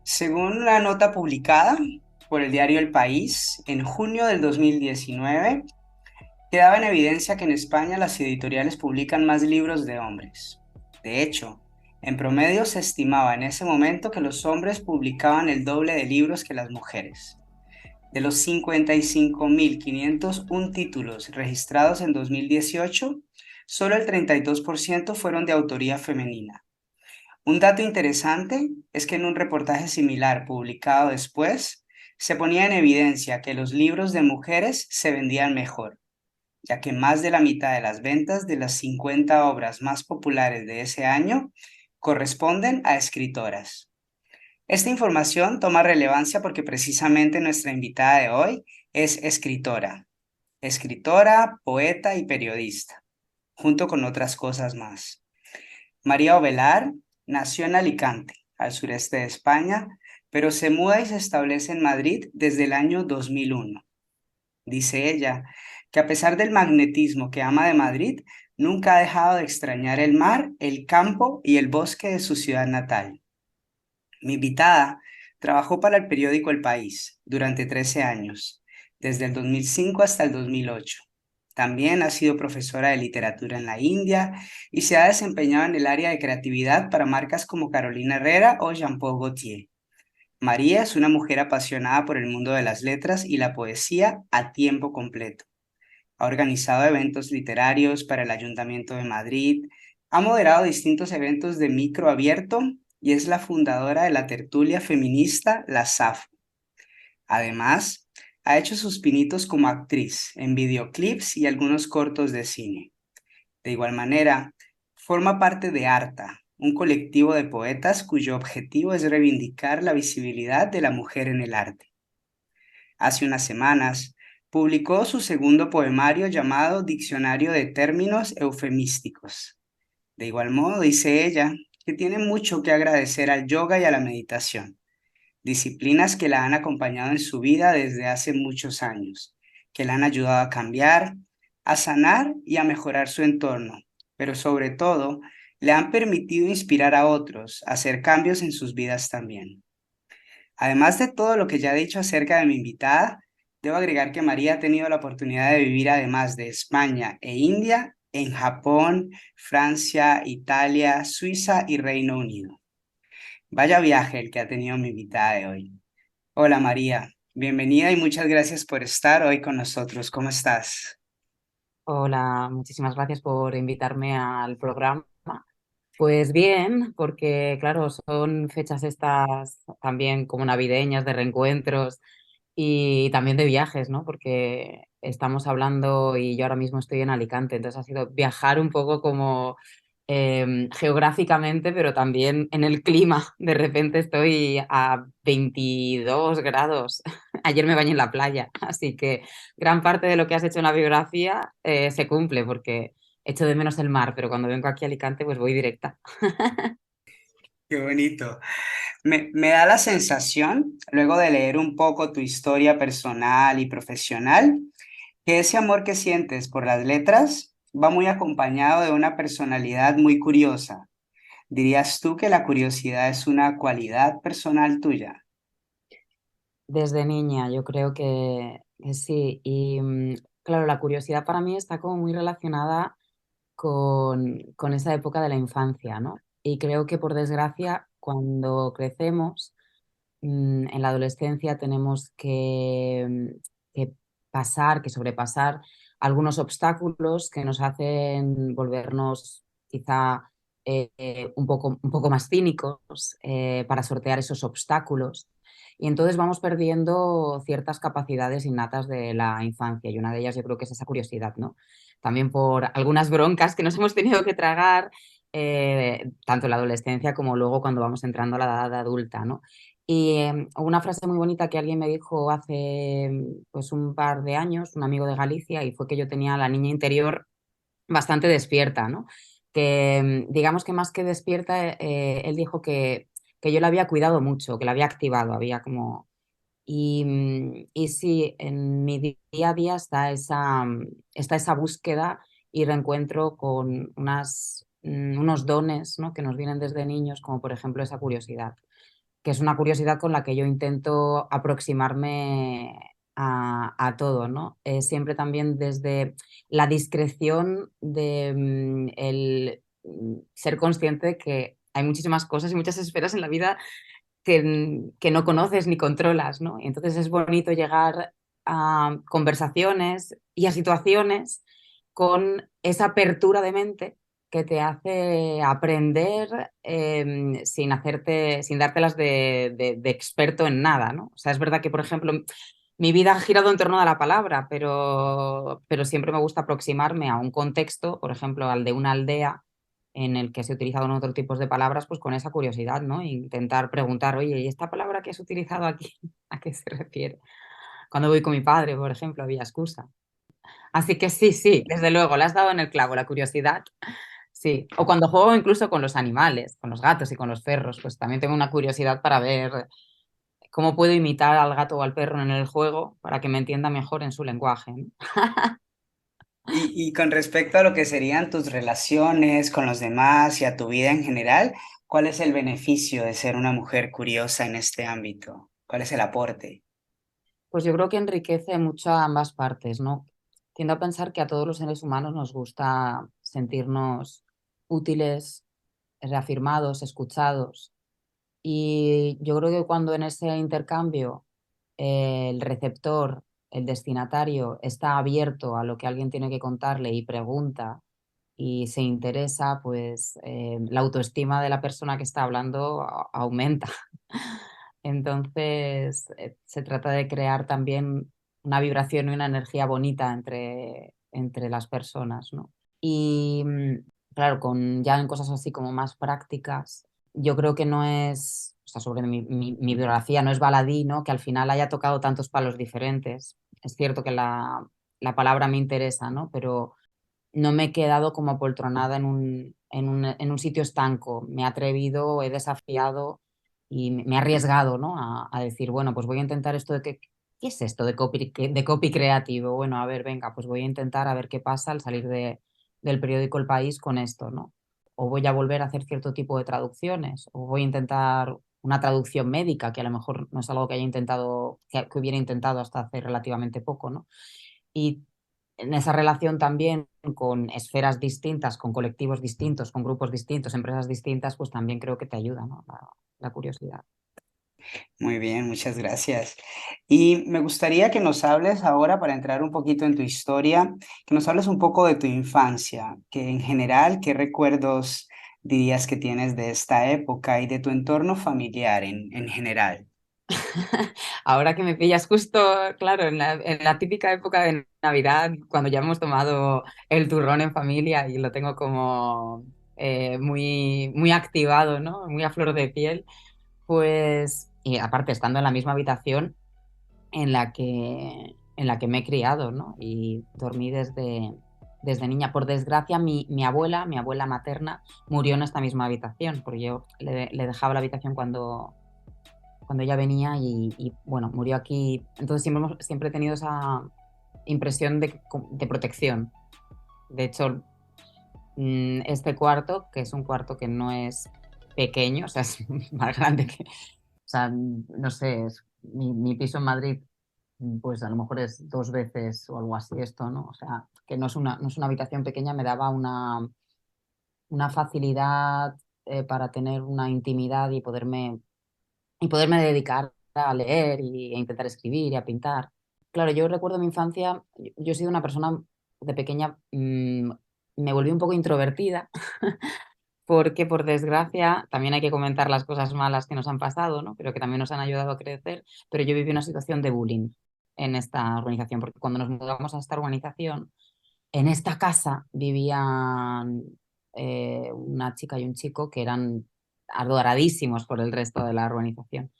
Según la nota publicada por el diario El País en junio del 2019, quedaba en evidencia que en España las editoriales publican más libros de hombres. De hecho, en promedio se estimaba en ese momento que los hombres publicaban el doble de libros que las mujeres. De los 55.501 títulos registrados en 2018, solo el 32% fueron de autoría femenina. Un dato interesante es que en un reportaje similar publicado después, se ponía en evidencia que los libros de mujeres se vendían mejor, ya que más de la mitad de las ventas de las 50 obras más populares de ese año corresponden a escritoras. Esta información toma relevancia porque precisamente nuestra invitada de hoy es escritora, poeta y periodista, junto con otras cosas más. María Ovelar nació en Alicante, al sureste de España, pero se muda y se establece en Madrid desde el año 2001. Dice ella que a pesar del magnetismo que ama de Madrid, nunca ha dejado de extrañar el mar, el campo y el bosque de su ciudad natal. Mi invitada trabajó para el periódico El País durante 13 años, desde el 2005 hasta el 2008. También ha sido profesora de literatura en la India y se ha desempeñado en el área de creatividad para marcas como Carolina Herrera o Jean-Paul Gaultier. María es una mujer apasionada por el mundo de las letras y la poesía a tiempo completo. Ha organizado eventos literarios para el Ayuntamiento de Madrid, ha moderado distintos eventos de micro abierto y es la fundadora de la tertulia feminista La SAF. Además, ha hecho sus pinitos como actriz en videoclips y algunos cortos de cine. De igual manera, forma parte de ARTA, un colectivo de poetas cuyo objetivo es reivindicar la visibilidad de la mujer en el arte. Hace unas semanas, publicó su segundo poemario llamado Diccionario de Términos Eufemísticos. De igual modo, dice ella, que tiene mucho que agradecer al yoga y a la meditación, disciplinas que la han acompañado en su vida desde hace muchos años, que la han ayudado a cambiar, a sanar y a mejorar su entorno, pero sobre todo, le han permitido inspirar a otros a hacer cambios en sus vidas también. Además de todo lo que ya he dicho acerca de mi invitada, debo agregar que María ha tenido la oportunidad de vivir además de España e India, en Japón, Francia, Italia, Suiza y Reino Unido. Vaya viaje el que ha tenido mi invitada de hoy. Hola María, bienvenida y muchas gracias por estar hoy con nosotros. ¿Cómo estás? Hola, muchísimas gracias por invitarme al programa. Pues bien, porque claro, son fechas estas también como navideñas, de reencuentros y también de viajes, ¿no? Porque estamos hablando y yo ahora mismo estoy en Alicante, entonces ha sido viajar un poco como geográficamente, pero también en el clima. De repente estoy a 22 grados. Ayer me bañé en la playa, así que gran parte de lo que has hecho en la biografía se cumple porque echo de menos el mar, pero cuando vengo aquí a Alicante pues voy directa. Qué bonito. Me da la sensación, luego de leer un poco tu historia personal y profesional, que ese amor que sientes por las letras va muy acompañado de una personalidad muy curiosa. ¿Dirías tú que la curiosidad es una cualidad personal tuya? Desde niña, yo creo que sí. Y claro, la curiosidad para mí está como muy relacionada con esa época de la infancia, ¿no? Y creo que por desgracia, cuando crecemos, en la adolescencia tenemos que pasar, que sobrepasar algunos obstáculos que nos hacen volvernos quizá un poco más cínicos para sortear esos obstáculos. Y entonces vamos perdiendo ciertas capacidades innatas de la infancia y una de ellas yo creo que es esa curiosidad, ¿no? También por algunas broncas que nos hemos tenido que tragar, tanto en la adolescencia como luego cuando vamos entrando a la edad adulta, ¿no? Y una frase muy bonita que alguien me dijo hace pues un par de años, un amigo de Galicia, y fue que yo tenía la niña interior bastante despierta, ¿no? Que digamos que más que despierta, él dijo que yo la había cuidado mucho, que la había activado, había como... Y sí, en mi día a día está esa búsqueda y reencuentro con unos dones, ¿no? Que nos vienen desde niños, como por ejemplo esa curiosidad que es una curiosidad con la que yo intento aproximarme a todo, ¿no? Siempre también desde la discreción de el ser consciente de que hay muchísimas cosas y muchas esferas en la vida que no conoces ni controlas, ¿no? Y entonces es bonito llegar a conversaciones y a situaciones con esa apertura de mente que te hace aprender sin dártelas de experto en nada, ¿no? O sea, es verdad que, por ejemplo, mi vida ha girado en torno a la palabra, pero siempre me gusta aproximarme a un contexto, por ejemplo, al de una aldea en el que se utilizaban otros tipos de palabras, pues con esa curiosidad, ¿no? E intentar preguntar, oye, ¿y esta palabra que has utilizado aquí, a qué se refiere? Cuando voy con mi padre, por ejemplo, había excusa. Así que sí, sí, desde luego, le has dado en el clavo, la curiosidad, sí. O cuando juego incluso con los animales, con los gatos y con los perros, pues también tengo una curiosidad para ver cómo puedo imitar al gato o al perro en el juego para que me entienda mejor en su lenguaje, ¿no? Y con respecto a lo que serían tus relaciones con los demás y a tu vida en general, ¿cuál es el beneficio de ser una mujer curiosa en este ámbito? ¿Cuál es el aporte? Pues yo creo que enriquece mucho a ambas partes, ¿no? Tiendo a pensar que a todos los seres humanos nos gusta sentirnos útiles, reafirmados, escuchados. Y yo creo que cuando en ese intercambio el receptor, el destinatario, está abierto a lo que alguien tiene que contarle y pregunta y se interesa, pues la autoestima de la persona que está hablando aumenta. Entonces, se trata de crear también una vibración y una energía bonita entre las personas, ¿no? Y claro, ya en cosas así como más prácticas, yo creo que no es, o sea, sobre mi biografía, no es baladí, ¿no? Que al final haya tocado tantos palos diferentes. Es cierto que la palabra me interesa, ¿no? Pero no me he quedado como apoltronada en un sitio estanco. Me he atrevido, he desafiado y me he arriesgado, ¿no? A decir, bueno, pues voy a intentar esto de que, ¿qué es esto de copy creativo? Bueno, a ver, venga, pues voy a intentar a ver qué pasa al salir del periódico El País con esto, ¿no? O voy a volver a hacer cierto tipo de traducciones, o voy a intentar una traducción médica, que a lo mejor no es algo que haya intentado, que hubiera intentado hasta hace relativamente poco, ¿no? Y en esa relación también con esferas distintas, con colectivos distintos, con grupos distintos, empresas distintas, pues también creo que te ayuda, ¿no? La curiosidad. Muy bien, muchas gracias. Y me gustaría que nos hables ahora, para entrar un poquito en tu historia, que nos hables un poco de tu infancia, que en general, ¿qué recuerdos dirías que tienes de esta época y de tu entorno familiar en general? Ahora que me pillas justo, claro, en la típica época de Navidad, cuando ya hemos tomado el turrón en familia y lo tengo como muy, muy activado, ¿no? Muy a flor de piel, pues, y aparte estando en la misma habitación en la que me he criado, ¿no? Y dormí desde niña. Por desgracia, mi abuela materna, murió en esta misma habitación, porque yo le dejaba la habitación cuando ella venía bueno, murió aquí. Entonces siempre he tenido esa impresión de protección. De hecho, este cuarto, que es un cuarto que no es pequeño, o sea, es más grande que, o sea, no sé, mi piso en Madrid, pues a lo mejor es 2 veces o algo así esto, ¿no? O sea, que no es una habitación pequeña, me daba una facilidad para tener una intimidad y poderme dedicar a leer e intentar escribir y a pintar. Claro, yo recuerdo mi infancia, yo he sido una persona de pequeña, me volví un poco introvertida, porque por desgracia también hay que comentar las cosas malas que nos han pasado, ¿no? Pero que también nos han ayudado a crecer, pero yo viví una situación de bullying en esta organización, porque cuando nos mudamos a esta organización, en esta casa vivían una chica y un chico que eran adoradísimos por el resto de la organización.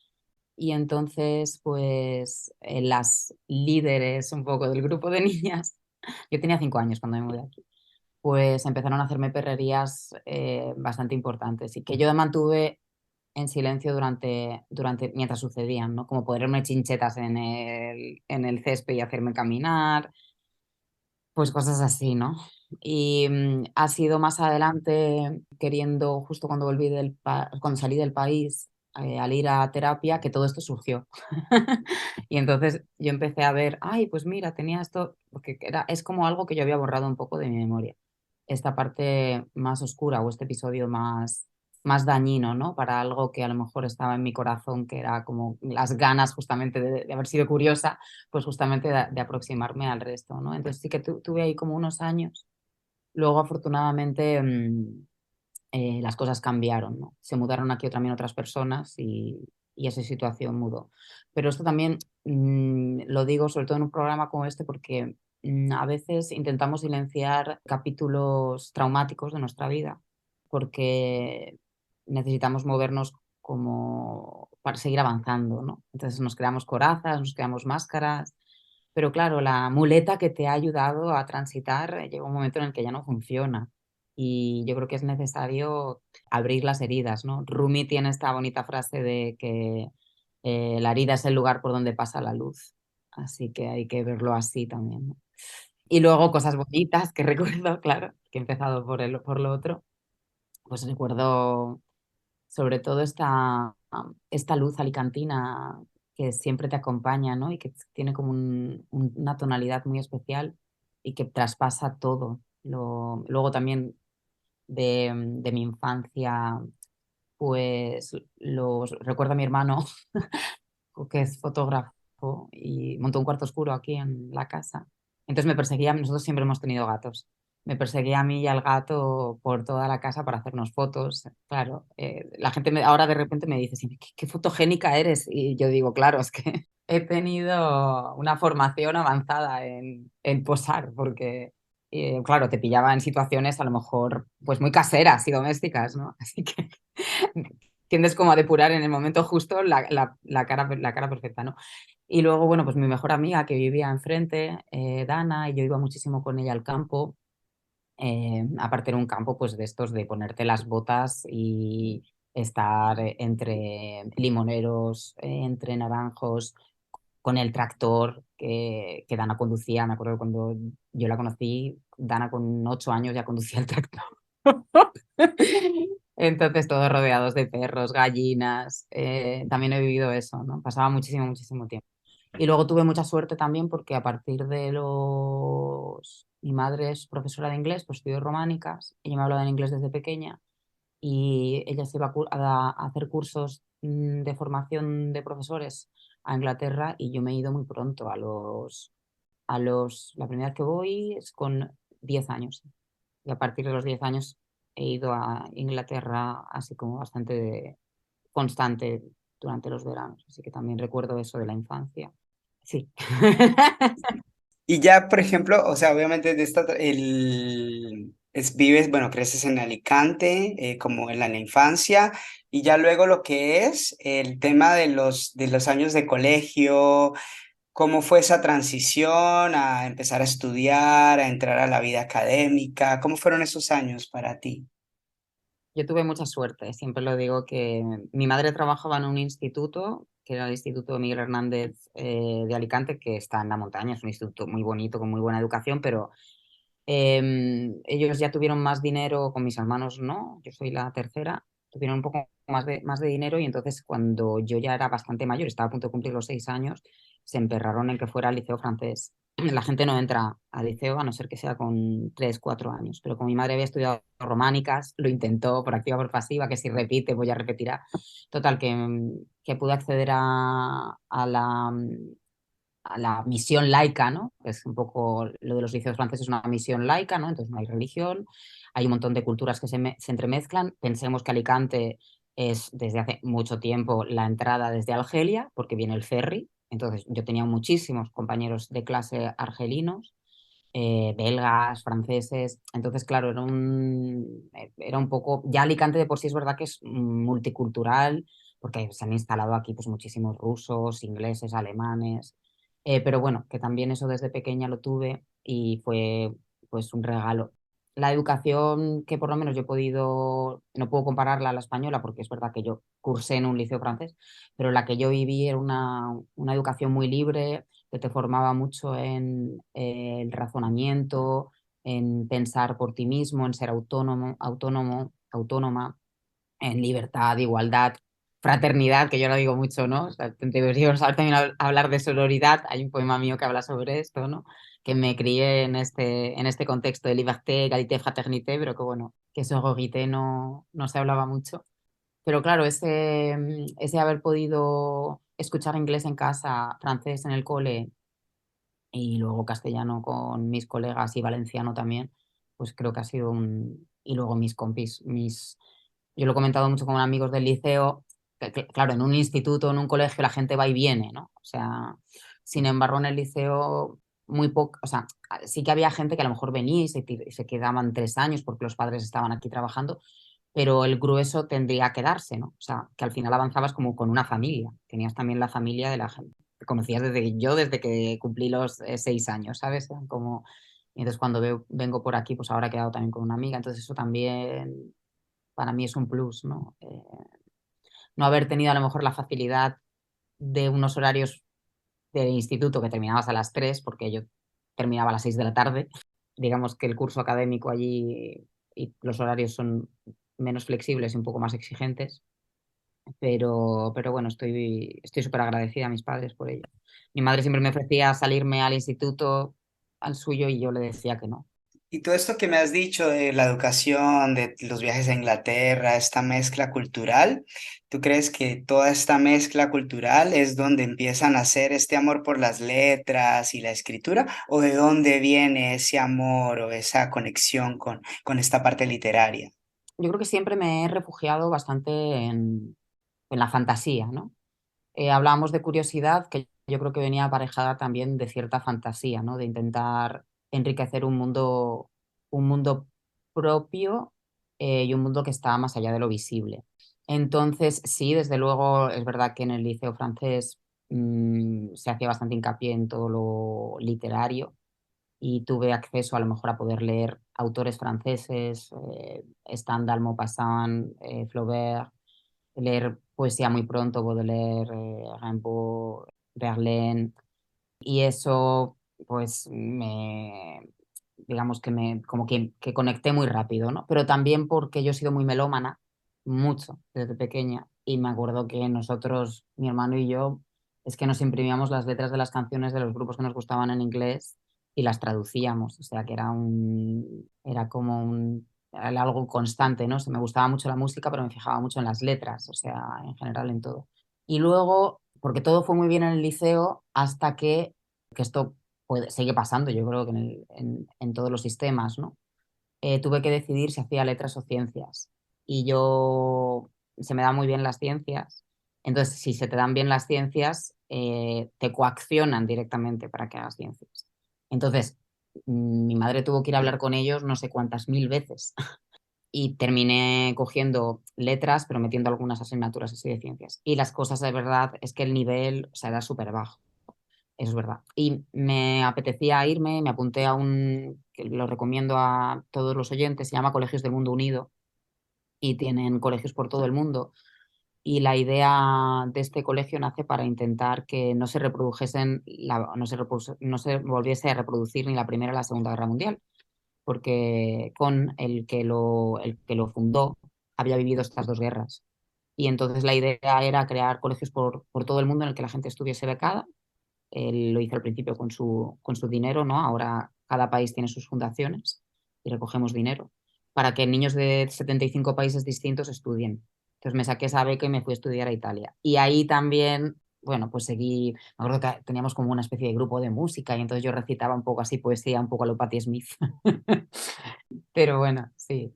Y entonces, pues, las líderes un poco del grupo de niñas, yo tenía 5 años cuando me mudé aquí, pues empezaron a hacerme perrerías bastante importantes y que yo mantuve en silencio mientras sucedían, ¿no? Como ponerme chinchetas en el césped y hacerme caminar, pues cosas así, ¿no? Y ha sido más adelante, queriendo, justo cuando salí del país, al ir a terapia que todo esto surgió. Y entonces yo empecé a ver, ay, pues mira, tenía esto, porque es como algo que yo había borrado un poco de mi memoria, esta parte más oscura o este episodio más dañino, ¿no? Para algo que a lo mejor estaba en mi corazón, que era como las ganas justamente de haber sido curiosa, pues justamente de aproximarme al resto, ¿no? Entonces sí que tuve ahí como unos años. Luego, afortunadamente, las cosas cambiaron, ¿no? Se mudaron aquí también otras personas y esa situación mudó. Pero esto también lo digo sobre todo en un programa como este porque a veces intentamos silenciar capítulos traumáticos de nuestra vida porque necesitamos movernos como para seguir avanzando, ¿no? Entonces nos creamos corazas, nos creamos máscaras, pero claro, la muleta que te ha ayudado a transitar llega un momento en el que ya no funciona y yo creo que es necesario abrir las heridas, ¿no? Rumi tiene esta bonita frase de que la herida es el lugar por donde pasa la luz, así que hay que verlo así también, ¿no? Y luego cosas bonitas que recuerdo, claro, que he empezado por lo otro, pues recuerdo sobre todo esta luz alicantina que siempre te acompaña, ¿no? Y que tiene como una tonalidad muy especial y que traspasa todo. Luego también de mi infancia, pues recuerdo a mi hermano, que es fotógrafo, y montó un cuarto oscuro aquí en la casa. Entonces me perseguía, nosotros siempre hemos tenido gatos. Me perseguía a mí y al gato por toda la casa para hacernos fotos. Claro, la gente ahora de repente me dice, sí, qué fotogénica eres. Y yo digo, claro, es que he tenido una formación avanzada en posar, porque, claro, te pillaba en situaciones a lo mejor pues muy caseras y domésticas, ¿no? Así que tiendes como a depurar en el momento justo la cara perfecta, ¿no? Y luego, bueno, pues mi mejor amiga que vivía enfrente, Dana, y yo iba muchísimo con ella al campo. Aparte era un campo pues de estos de ponerte las botas y estar entre limoneros, entre naranjos, con el tractor que Dana conducía. Me acuerdo cuando yo la conocí, Dana con 8 años ya conducía el tractor. Entonces, todos rodeados de perros, gallinas. También he vivido eso, ¿no? Pasaba muchísimo, muchísimo tiempo. Y luego tuve mucha suerte también porque a partir de los... Mi madre es profesora de inglés, pues estudió románicas. Ella me hablaba en inglés desde pequeña y ella se iba a hacer cursos de formación de profesores a Inglaterra y yo me he ido muy pronto, la primera vez que voy es con 10 años. Y a partir de los 10 años he ido a Inglaterra así como bastante constante durante los veranos. Así que también recuerdo eso de la infancia. Sí. Y ya, por ejemplo, o sea, obviamente vives, bueno, creces en Alicante, como en la infancia, y ya luego lo que es el tema de los años de colegio, ¿cómo fue esa transición a empezar a estudiar, a entrar a la vida académica? ¿Cómo fueron esos años para ti? Yo tuve mucha suerte, siempre lo digo que mi madre trabajaba en un instituto, que era el Instituto Miguel Hernández de Alicante, que está en la montaña, es un instituto muy bonito, con muy buena educación, pero ellos ya tuvieron más dinero, con mis hermanos no, yo soy la tercera, tuvieron un poco más de dinero y entonces cuando yo ya era bastante mayor, estaba a punto de cumplir los 6 años, se emperraron en que fuera al liceo francés. La gente no entra al liceo a no ser que sea con 3, 4 años, pero como mi madre había estudiado románicas, lo intentó por activa por pasiva, que si repite, pues ya repetirá. Total, que pude acceder a la misión laica, ¿no? Que es un poco lo de los liceos franceses, una misión laica, ¿no? Entonces no hay religión, hay un montón de culturas que se entremezclan. Pensemos que Alicante es desde hace mucho tiempo la entrada desde Argelia, porque viene el ferry. Entonces yo tenía muchísimos compañeros de clase argelinos, belgas, franceses. Entonces, claro, era un poco, ya Alicante de por sí es verdad que es multicultural, porque se han instalado aquí pues muchísimos rusos, ingleses, alemanes. Pero bueno, que también eso desde pequeña lo tuve y fue pues un regalo. La educación que por lo menos yo he podido, no puedo compararla a la española porque es verdad que yo cursé en un liceo francés, pero la que yo viví era una educación muy libre, que te formaba mucho en el razonamiento, en pensar por ti mismo, en ser autónomo, autónoma, en libertad, igualdad, fraternidad, que yo lo digo mucho, ¿no? O sea, deberíamos también hablar de sororidad. Hay un poema mío que habla sobre esto, ¿no? Que me crié en este contexto de liberté, égalité, fraternité, pero que bueno, que sororité no se hablaba mucho. Pero claro, ese haber podido escuchar inglés en casa, francés en el cole y luego castellano con mis colegas y valenciano también, pues creo que ha sido un... Y luego mis compis, yo lo he comentado mucho con amigos del liceo, claro, en un instituto, en un colegio la gente va y viene, ¿no? O sea, sin embargo, en el liceo muy poco, o sea, sí que había gente que a lo mejor venía y se quedaban 3 años porque los padres estaban aquí trabajando, pero el grueso tendría que darse, ¿no? O sea, que al final avanzabas como con una familia, tenías también la familia de la gente que conocías desde que cumplí los 6 años, ¿sabes? Eran como... Y entonces cuando vengo por aquí, pues ahora he quedado también con una amiga, entonces eso también para mí es un plus, ¿no? No haber tenido a lo mejor la facilidad de unos horarios de instituto que terminabas a las 3 porque yo terminaba a las 6 de la tarde. Digamos que el curso académico allí y los horarios son menos flexibles y un poco más exigentes, pero bueno, estoy súper agradecida a mis padres por ello. Mi madre siempre me ofrecía salirme al instituto, al suyo, y yo le decía que no. Y todo esto que me has dicho de la educación, de los viajes a Inglaterra, esta mezcla cultural, ¿tú crees que toda esta mezcla cultural es donde empiezan a hacer este amor por las letras y la escritura? ¿O de dónde viene ese amor o esa conexión con esta parte literaria? Yo creo que siempre me he refugiado bastante en la fantasía, ¿no? Hablábamos de curiosidad, que yo creo que venía aparejada también de cierta fantasía, ¿no? De intentar enriquecer un mundo propio, y un mundo que está más allá de lo visible. Entonces, sí, desde luego, es verdad que en el liceo francés se hacía bastante hincapié en todo lo literario y tuve acceso a lo mejor a poder leer autores franceses, Stendhal, Maupassant, Flaubert, leer poesía muy pronto, Baudelaire, Rimbaud, Verlaine, y eso pues digamos que como que conecté muy rápido, ¿no? Pero también porque yo he sido muy melómana, mucho, desde pequeña, y me acuerdo que nosotros, mi hermano y yo, es que nos imprimíamos las letras de las canciones de los grupos que nos gustaban en inglés y las traducíamos, o sea que era como era algo constante, ¿no? Se me gustaba mucho la música, pero me fijaba mucho en las letras, o sea, en general en todo. Y luego, porque todo fue muy bien en el liceo, hasta que esto sigue pasando, yo creo que en todos los sistemas, ¿no? Tuve que decidir si hacía letras o ciencias. Y yo, se me dan muy bien las ciencias. Entonces, si se te dan bien las ciencias, te coaccionan directamente para que hagas ciencias. Entonces, mi madre tuvo que ir a hablar con ellos no sé cuántas mil veces y terminé cogiendo letras, pero metiendo algunas asignaturas así de ciencias. Y las cosas de verdad es que el nivel, o sea, era súper bajo. Eso es verdad. Y me apetecía irme, me apunté a que lo recomiendo a todos los oyentes, se llama Colegios del Mundo Unido y tienen colegios por todo el mundo. Y la idea de este colegio nace para intentar que no se reprodujesen, no se volviese a reproducir ni la Primera ni la Segunda Guerra Mundial, porque con el que lo fundó había vivido estas dos guerras. Y entonces la idea era crear colegios por todo el mundo en el que la gente estuviese becada. Él lo hizo al principio con su dinero, ¿no? Ahora cada país tiene sus fundaciones y recogemos dinero para que niños de 75 países distintos estudien. Entonces me saqué esa beca y me fui a estudiar a Italia. Y ahí también, bueno, pues seguí, me acuerdo que teníamos como una especie de grupo de música y entonces yo recitaba un poco así poesía, un poco a lo Patti Smith. Pero bueno, sí.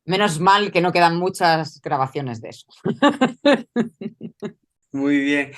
Menos mal que no quedan muchas grabaciones de eso. Muy bien.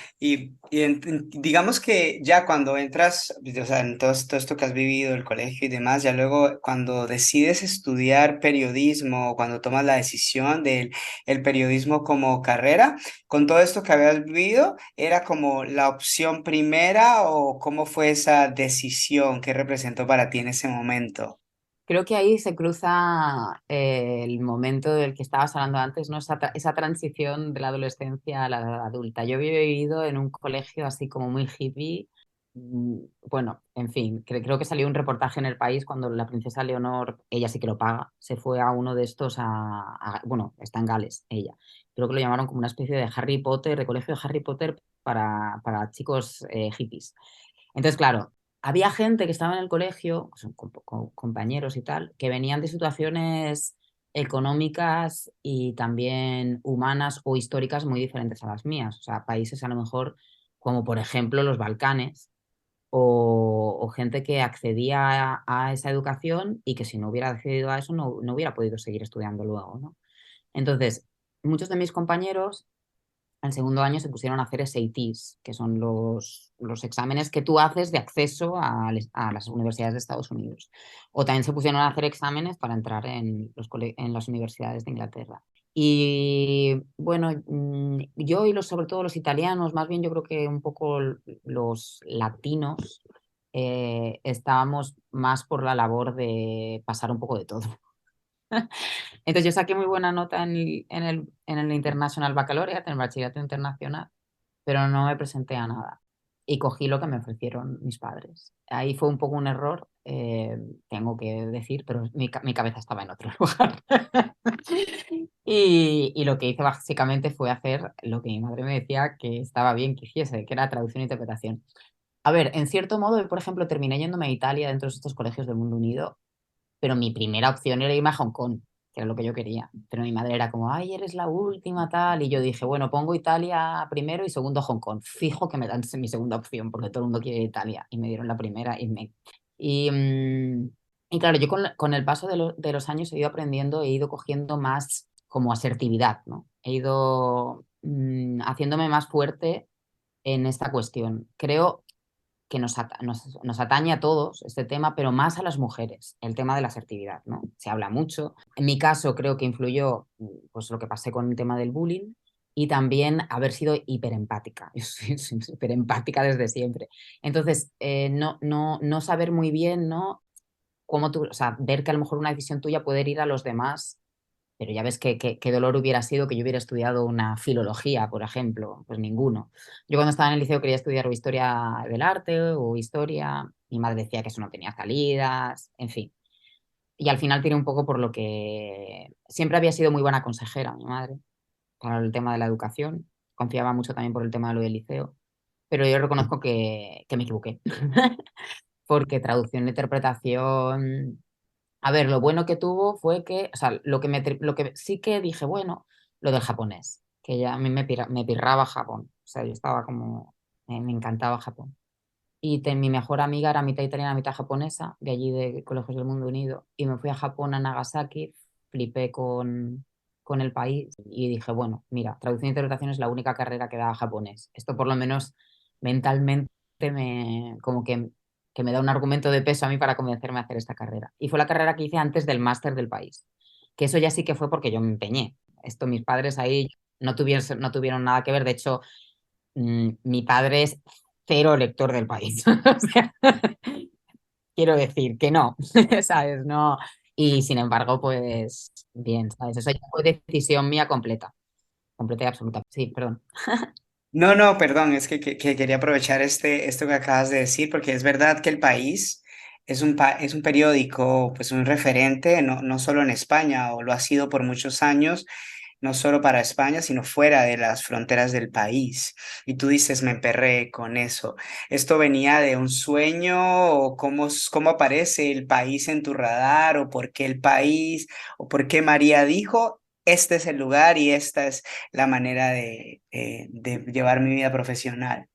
Digamos que ya cuando entras, o sea, en todo esto que has vivido, el colegio y demás, ya luego cuando decides estudiar periodismo, o cuando tomas la decisión del el periodismo como carrera, con todo esto que habías vivido, ¿era como la opción primera o cómo fue esa decisión que representó para ti en ese momento? Creo que ahí se cruza el momento del que estabas hablando antes, ¿no? Esa transición de la adolescencia a la edad adulta. Yo había vivido en un colegio así como muy hippie, Bueno, en fin, creo que salió un reportaje en El País cuando la princesa Leonor, ella sí que lo paga, se fue a uno de estos bueno, está en Gales, ella. Creo que lo llamaron como una especie de Harry Potter, de colegio de Harry Potter para chicos hippies. Entonces, claro, había gente que estaba en el colegio, son compañeros y tal, que venían de situaciones económicas y también humanas o históricas muy diferentes a las mías. O sea, países a lo mejor como por ejemplo los Balcanes o gente que accedía a esa educación y que si no hubiera accedido a eso no hubiera podido seguir estudiando luego, ¿no? Entonces, muchos de mis compañeros al segundo año se pusieron a hacer SATs, que son los exámenes que tú haces de acceso a las universidades de Estados Unidos. O también se pusieron a hacer exámenes para entrar en en las universidades de Inglaterra. Y bueno, yo y sobre todo los italianos, más bien yo creo que un poco los latinos, estábamos más por la labor de pasar un poco de todo. Entonces yo saqué muy buena nota en el International Baccalaureate, en el bachillerato internacional, pero no me presenté a nada. Y cogí lo que me ofrecieron mis padres. Ahí fue un poco un error, tengo que decir, pero mi cabeza estaba en otro lugar. Y lo que hice básicamente fue hacer lo que mi madre me decía que estaba bien que hiciese, que era traducción e interpretación. A ver, en cierto modo, yo, por ejemplo, terminé yéndome a Italia dentro de estos colegios del mundo unido, pero mi primera opción era irme a Hong Kong, que era lo que yo quería. Pero mi madre era como, ay, eres la última, tal. Y yo dije, bueno, pongo Italia primero y segundo Hong Kong. Fijo que me dan mi segunda opción, porque todo el mundo quiere ir a Italia. Y me dieron la primera y, mm, y claro, yo con el paso de los años he ido aprendiendo, he ido cogiendo más como asertividad, ¿no? He ido haciéndome más fuerte en esta cuestión. Creo que nos atañe a todos este tema, pero más a las mujeres, el tema de la asertividad, ¿no? Se habla mucho. En mi caso creo que influyó pues lo que pasé con el tema del bullying y también haber sido hiperempática. Yo soy hiperempática desde siempre. Entonces, no saber muy bien, ¿no? Cómo tú, o sea, ver que a lo mejor una decisión tuya puede ir a los demás, pero ya ves qué dolor hubiera sido que yo hubiera estudiado una filología, por ejemplo. Pues ninguno. Yo cuando estaba en el liceo quería estudiar o historia del arte o historia. Mi madre decía que eso no tenía salidas, en fin. Y al final tiré un poco por lo que siempre había sido muy buena consejera, mi madre, para el tema de la educación. Confiaba mucho también por el tema de lo del liceo. Pero yo reconozco que me equivoqué. Porque traducción e interpretación, a ver, lo bueno que tuvo fue que, o sea, lo que sí que dije, bueno, lo del japonés, que ya a mí me pirraba Japón. O sea, yo estaba como, me encantaba Japón. Y mi mejor amiga era mitad italiana, mitad japonesa, de allí de Colegios del Mundo Unido. Y me fui a Japón, a Nagasaki, flipé con el país y dije, bueno, mira, traducción e interpretación es la única carrera que da japonés. Esto por lo menos mentalmente como que me da un argumento de peso a mí para convencerme a hacer esta carrera. Y fue la carrera que hice antes del máster del país. Que eso ya sí que fue porque yo me empeñé. Esto mis padres ahí no tuvieron nada que ver. De hecho, mi padre es cero lector del país. O sea, quiero decir que no, ¿sabes? No. Y sin embargo, pues bien, ¿sabes? Eso ya fue decisión mía completa, completa y absoluta. Sí, perdón. No, no, perdón, es que quería aprovechar esto que acabas de decir, porque es verdad que El País es un periódico, pues un referente, no solo en España, o lo ha sido por muchos años, no solo para España, sino fuera de las fronteras del país. Y tú dices, me emperré con eso. ¿Esto venía de un sueño o cómo aparece el país en tu radar o por qué el país o por qué María dijo, este es el lugar y esta es la manera de llevar mi vida profesional?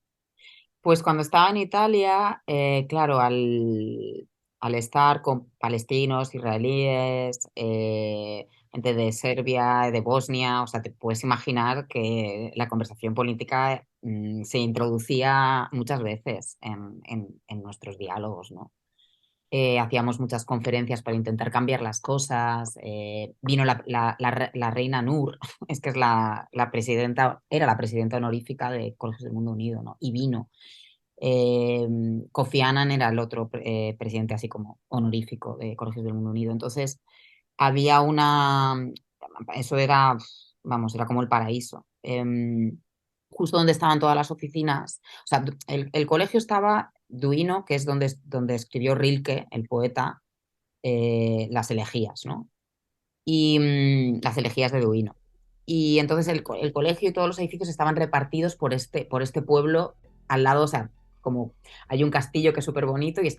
Pues cuando estaba en Italia, claro, al estar con palestinos, israelíes, gente de Serbia, de Bosnia, o sea, te puedes imaginar que la conversación política se introducía muchas veces en nuestros diálogos, ¿no? Hacíamos muchas conferencias para intentar cambiar las cosas. Vino la reina Nur, es que es la presidenta, era la presidenta honorífica de Colegios del Mundo Unido, ¿no? Y vino. Eh, Kofi Annan era el otro presidente así como honorífico de Colegios del Mundo Unido. Entonces, había eso era, vamos, era como el paraíso. Justo donde estaban todas las oficinas, o sea, el colegio estaba Duino, que es donde escribió Rilke, el poeta, las elegías, ¿no? Y las elegías de Duino. Y entonces el colegio y todos los edificios estaban repartidos por este pueblo al lado, o sea, como hay un castillo que es súper bonito y que es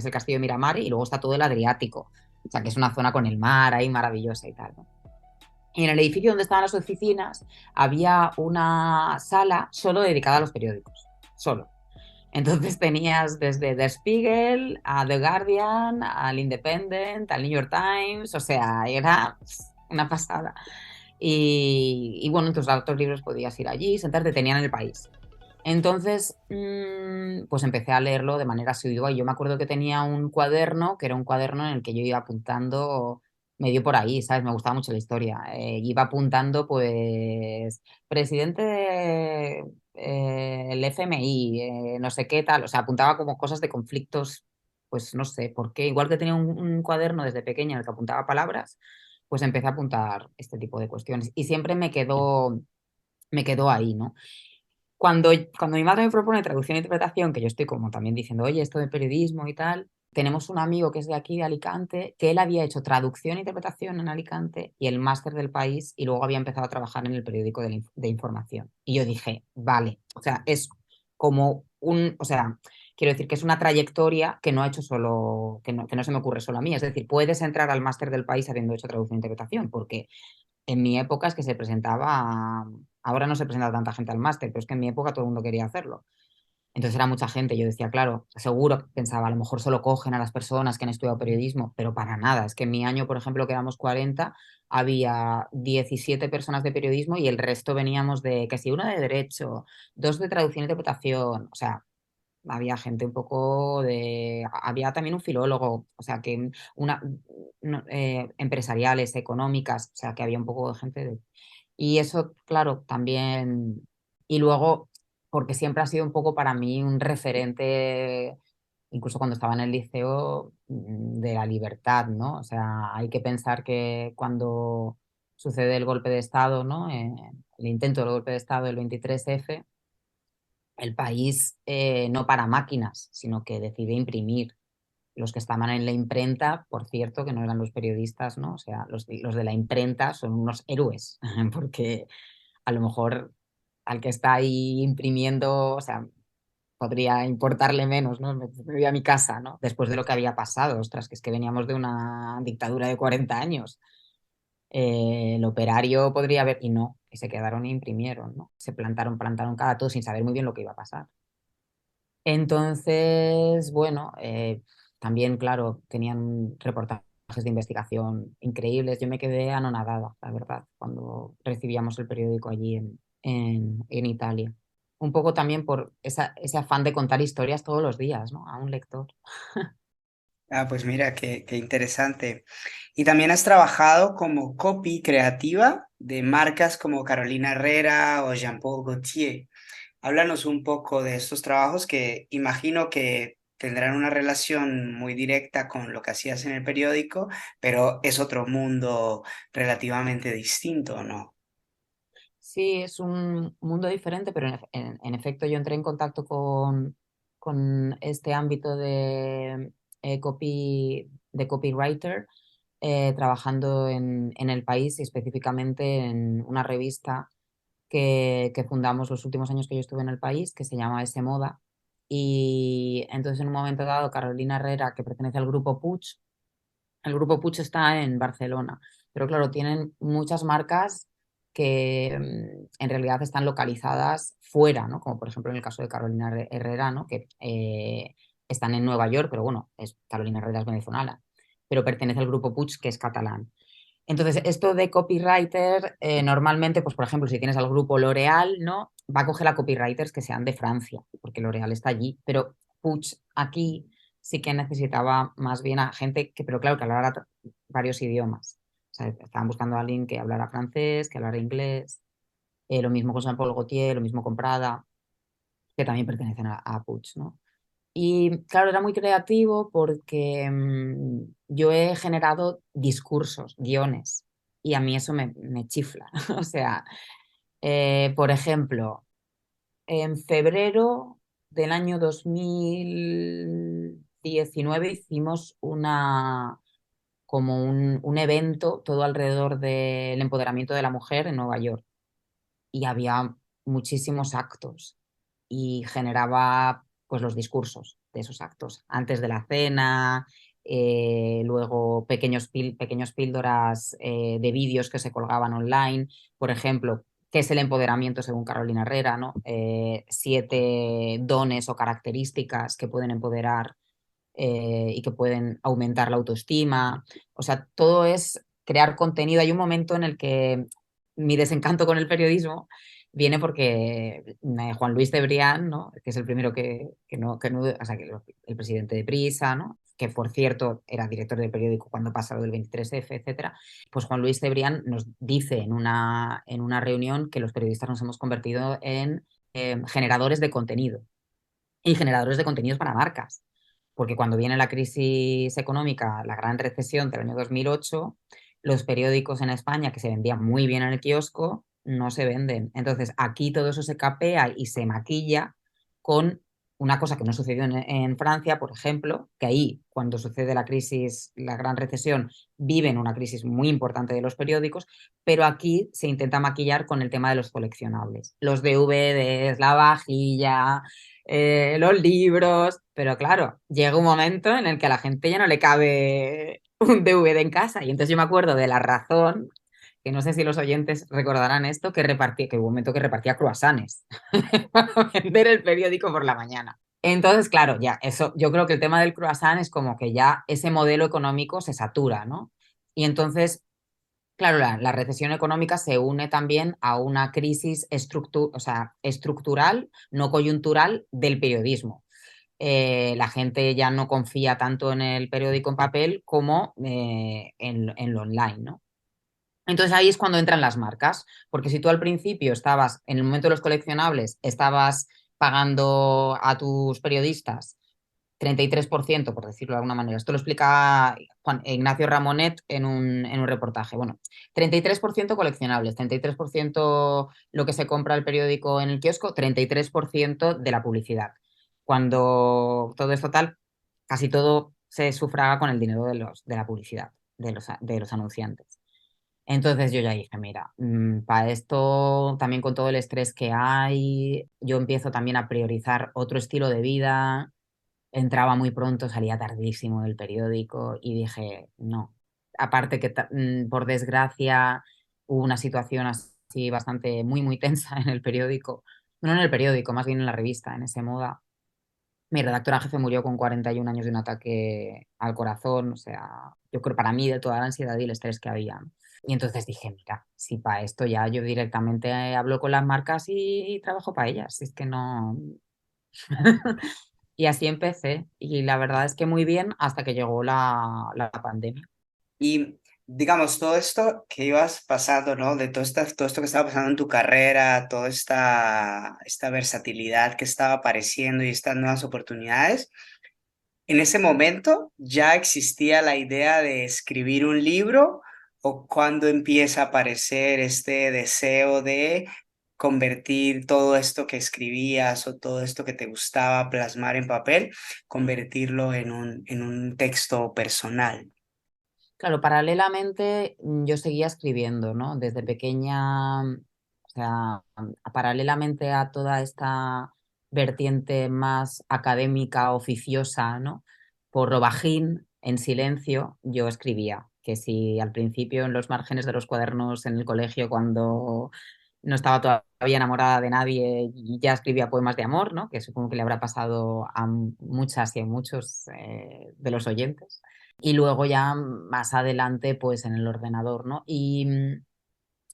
el castillo de Miramar, y luego está todo el Adriático, o sea, que es una zona con el mar ahí maravillosa y tal, ¿no? Y en el edificio donde estaban las oficinas había una sala solo dedicada a los periódicos, solo. Entonces tenías desde Der Spiegel a The Guardian, al Independent, al New York Times, o sea, era una pasada. Y bueno, en tus autos libros podías ir allí, sentarte, tenían el país. Entonces, pues empecé a leerlo de manera asidua y yo me acuerdo que tenía un cuaderno, que era un cuaderno en el que yo iba apuntando medio por ahí, ¿sabes? Me gustaba mucho la historia. Iba apuntando, pues, presidente el FMI, no sé qué tal, o sea, apuntaba como cosas de conflictos, pues no sé por qué. Igual que tenía un cuaderno desde pequeña en el que apuntaba palabras, pues empecé a apuntar este tipo de cuestiones y siempre me quedó ahí, ¿no? Cuando mi madre me propone traducción e interpretación, que yo estoy como también diciendo, oye, esto de periodismo y tal, tenemos un amigo que es de aquí, de Alicante, que él había hecho traducción e interpretación en Alicante y el máster del país y luego había empezado a trabajar en el periódico de información. Y yo dije, vale, o sea, es como o sea, quiero decir que es una trayectoria que no ha hecho solo, que no se me ocurre solo a mí. Es decir, puedes entrar al máster del país habiendo hecho traducción e interpretación, porque en mi época es que se presentaba, ahora no se presenta tanta gente al máster, pero es que en mi época todo el mundo quería hacerlo. Entonces era mucha gente, yo decía, claro, seguro, pensaba, a lo mejor solo cogen a las personas que han estudiado periodismo, pero para nada. Es que en mi año, por ejemplo, que éramos 40, había 17 personas de periodismo y el resto veníamos de, que si una de derecho, dos de traducción e interpretación, o sea, había gente un poco había también un filólogo, o sea, que empresariales, económicas, o sea, que había un poco de gente y eso, claro, también, y luego, porque siempre ha sido un poco para mí un referente, incluso cuando estaba en el liceo, de la libertad, ¿no? O sea, hay que pensar que cuando sucede el golpe de Estado, ¿no? El intento del golpe de Estado del 23F, el país no para máquinas, sino que decide imprimir. Los que estaban en la imprenta, por cierto, que no eran los periodistas, ¿no? O sea, los de la imprenta son unos héroes, porque a lo mejor al que está ahí imprimiendo, o sea, podría importarle menos, ¿no? Me voy a mi casa, ¿no? Después de lo que había pasado, ostras, que es que veníamos de una dictadura de 40 años. El operario podría haber, y no, que se quedaron e imprimieron, ¿no? Se plantaron cada todo sin saber muy bien lo que iba a pasar. Entonces, bueno, también, claro, tenían reportajes de investigación increíbles. Yo me quedé anonadada, la verdad, cuando recibíamos el periódico allí en Italia. Un poco también por ese afán de contar historias todos los días, ¿no? A un lector. Ah, pues mira, qué interesante. Y también has trabajado como copy creativa de marcas como Carolina Herrera o Jean-Paul Gaultier. Háblanos un poco de estos trabajos que imagino que tendrán una relación muy directa con lo que hacías en el periódico, pero es otro mundo relativamente distinto, ¿no? Sí, es un mundo diferente, pero en efecto yo entré en contacto con este ámbito de copywriter, trabajando en el país y específicamente en una revista que fundamos los últimos años que yo estuve en el país, que se llama S Moda. Y entonces en un momento dado, Carolina Herrera, que pertenece al grupo Puig, el grupo Puig está en Barcelona, pero claro, tienen muchas marcas que en realidad están localizadas fuera, ¿no? Como por ejemplo en el caso de Carolina Herrera, ¿no? Que están en Nueva York, pero bueno, Carolina Herrera es venezolana, pero pertenece al grupo Puig, que es catalán. Entonces, esto de copywriter, normalmente, pues por ejemplo, si tienes al grupo L'Oréal, ¿no? Va a coger a copywriters que sean de Francia, porque L'Oréal está allí, pero Puig aquí sí que necesitaba más bien a gente que, pero claro, que hablara varios idiomas. O sea, estaban buscando a alguien que hablara francés, que hablara inglés, lo mismo con Jean-Paul Gaultier, lo mismo con Prada, que también pertenecen a Puig, ¿no? Y claro, era muy creativo porque yo he generado discursos, guiones, y a mí eso me chifla. O sea, por ejemplo, en febrero del año 2019 hicimos como un evento todo alrededor del empoderamiento de la mujer en Nueva York y había muchísimos actos y generaba pues los discursos de esos actos antes de la cena, luego pequeños píldoras de vídeos que se colgaban online, por ejemplo, qué es el empoderamiento según Carolina Herrera, ¿no? 7 dones o características que pueden empoderar y que pueden aumentar la autoestima. O sea, todo es crear contenido. Hay un momento en el que mi desencanto con el periodismo viene porque Juan Luis de Brián, ¿no? Que es el primero o sea, el presidente de Prisa, ¿no? Que por cierto era director del periódico cuando pasa lo del 23F, etcétera, pues Juan Luis de Brián nos dice en una reunión que los periodistas nos hemos convertido en generadores de contenido y generadores de contenidos para marcas. Porque cuando viene la crisis económica, la gran recesión del año 2008, los periódicos en España que se vendían muy bien en el kiosco no se venden. Entonces aquí todo eso se capea y se maquilla con una cosa que no sucedió en Francia, por ejemplo, que ahí cuando sucede la crisis, la gran recesión, viven una crisis muy importante de los periódicos, pero aquí se intenta maquillar con el tema de los coleccionables, los DVDs, la vajilla, los libros, pero claro, llega un momento en el que a la gente ya no le cabe un DVD en casa. Y entonces yo me acuerdo de La Razón, que no sé si los oyentes recordarán esto, que hubo un momento que repartía croissants para vender el periódico por la mañana. Entonces, claro, ya eso, yo creo que el tema del croissant es como que ya ese modelo económico se satura, ¿no? Y entonces claro, la recesión económica se une también a una crisis o sea, estructural, no coyuntural, del periodismo. La gente ya no confía tanto en el periódico en papel como en lo online, ¿no? Entonces ahí es cuando entran las marcas, porque si tú al principio estabas, en el momento de los coleccionables, estabas pagando a tus periodistas 33%, por decirlo de alguna manera. Esto lo explica Ignacio Ramonet en un reportaje. Bueno, 33% coleccionables, 33% lo que se compra el periódico en el kiosco, 33% de la publicidad. Cuando todo es total, casi todo se sufraga con el dinero de la publicidad, de los anunciantes. Entonces yo ya dije, mira, para esto, también con todo el estrés que hay, yo empiezo también a priorizar otro estilo de vida. Entraba muy pronto, salía tardísimo del periódico y dije, no. Aparte que, por desgracia, hubo una situación así bastante muy, muy tensa en el periódico. No en el periódico, más bien en la revista, en ese moda. Mi redactora jefe murió con 41 años de un ataque al corazón. O sea, yo creo para mí de toda la ansiedad y el estrés que había, ¿no? Y entonces dije, mira, si para esto ya yo directamente hablo con las marcas y trabajo para ellas. Si es que no. Y así empecé. Y la verdad es que muy bien hasta que llegó la pandemia. Y digamos, todo esto que ibas pasando, ¿no? De todo esto que estaba pasando en tu carrera, toda esta versatilidad que estaba apareciendo y estas nuevas oportunidades, ¿en ese momento ya existía la idea de escribir un libro o cuando empieza a aparecer este deseo de convertir todo esto que escribías o todo esto que te gustaba plasmar en papel, convertirlo en un texto personal? Claro, paralelamente yo seguía escribiendo, ¿no? Desde pequeña, o sea, paralelamente a toda esta vertiente más académica, oficiosa, ¿no? Por Robajín, en silencio, yo escribía. Que si al principio en los márgenes de los cuadernos en el colegio, cuando no estaba todavía enamorada de nadie y ya escribía poemas de amor, ¿no? Que supongo que le habrá pasado a muchas y a muchos de los oyentes. Y luego ya más adelante, pues en el ordenador, ¿no? Y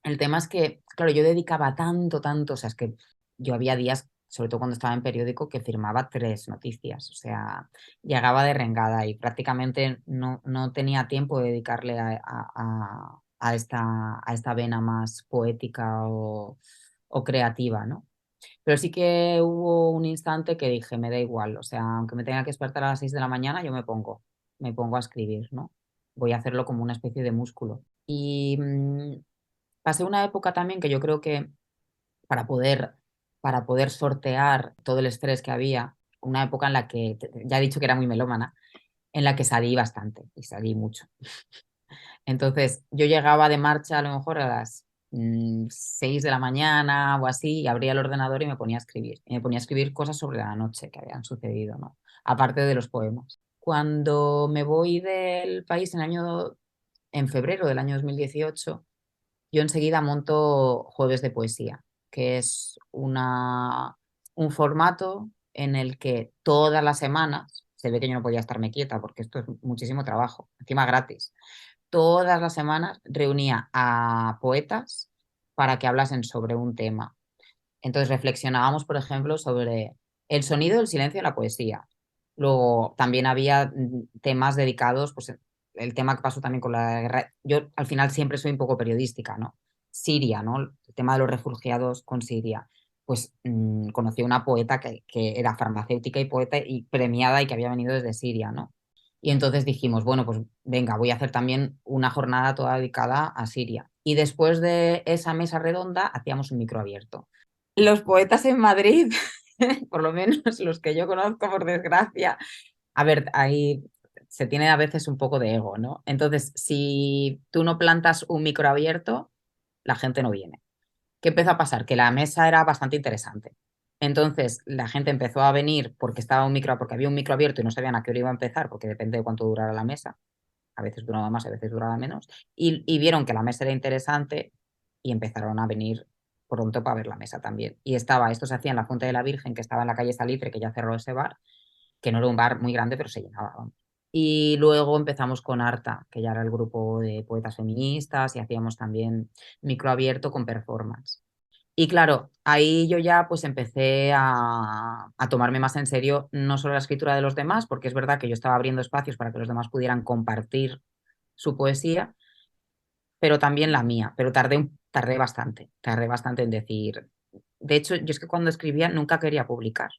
el tema es que, claro, yo dedicaba tanto, tanto, o sea, es que yo había días, sobre todo cuando estaba en periódico, que firmaba 3 noticias, o sea, llegaba de rengada y prácticamente no tenía tiempo de dedicarle a esta vena más poética o creativa, ¿no? Pero sí que hubo un instante que dije, me da igual, o sea, aunque me tenga que despertar a las 6 de la mañana, yo me pongo a escribir, ¿no? Voy a hacerlo como una especie de músculo. Y pasé una época también que yo creo que para poder para poder sortear todo el estrés que había, una época en la que, ya he dicho que era muy melómana, en la que salí bastante y salí mucho. Entonces yo llegaba de marcha a lo mejor a las 6 de la mañana o así y abría el ordenador y me ponía a escribir. Y me ponía a escribir cosas sobre la noche que habían sucedido, ¿no? Aparte de los poemas. Cuando me voy del país en febrero del año 2018, yo enseguida monto Jueves de Poesía, que es un formato en el que todas las semanas, se ve que yo no podía estarme quieta porque esto es muchísimo trabajo, encima gratis, todas las semanas reunía a poetas para que hablasen sobre un tema. Entonces reflexionábamos, por ejemplo, sobre el sonido del silencio en la poesía. Luego también había temas dedicados, pues el tema que pasó también con la guerra. Yo al final siempre soy un poco periodística, ¿no? Siria, ¿no? El tema de los refugiados con Siria. Pues conocí a una poeta que era farmacéutica y poeta y premiada y que había venido desde Siria, ¿no? Y entonces dijimos, bueno, pues venga, voy a hacer también una jornada toda dedicada a Siria. Y después de esa mesa redonda hacíamos un micro abierto. Los poetas en Madrid, por lo menos los que yo conozco, por desgracia, a ver, ahí se tiene a veces un poco de ego, ¿no? Entonces, si tú no plantas un micro abierto, la gente no viene. ¿Qué empezó a pasar? Que la mesa era bastante interesante. Entonces, la gente empezó a venir porque había un micro abierto y no sabían a qué hora iba a empezar, porque depende de cuánto durara la mesa. A veces duraba más, a veces duraba menos. Y vieron que la mesa era interesante y empezaron a venir pronto para ver la mesa también. Esto se hacía en la Fuente de la Virgen, que estaba en la calle Salitre, que ya cerró ese bar, que no era un bar muy grande, pero se llenaba. Vamos. Y luego empezamos con Arta, que ya era el grupo de poetas feministas, y hacíamos también micro abierto con performance. Y claro, ahí yo ya pues empecé a tomarme más en serio no solo la escritura de los demás, porque es verdad que yo estaba abriendo espacios para que los demás pudieran compartir su poesía, pero también la mía. Pero tardé bastante en decir. De hecho, yo es que cuando escribía nunca quería publicar.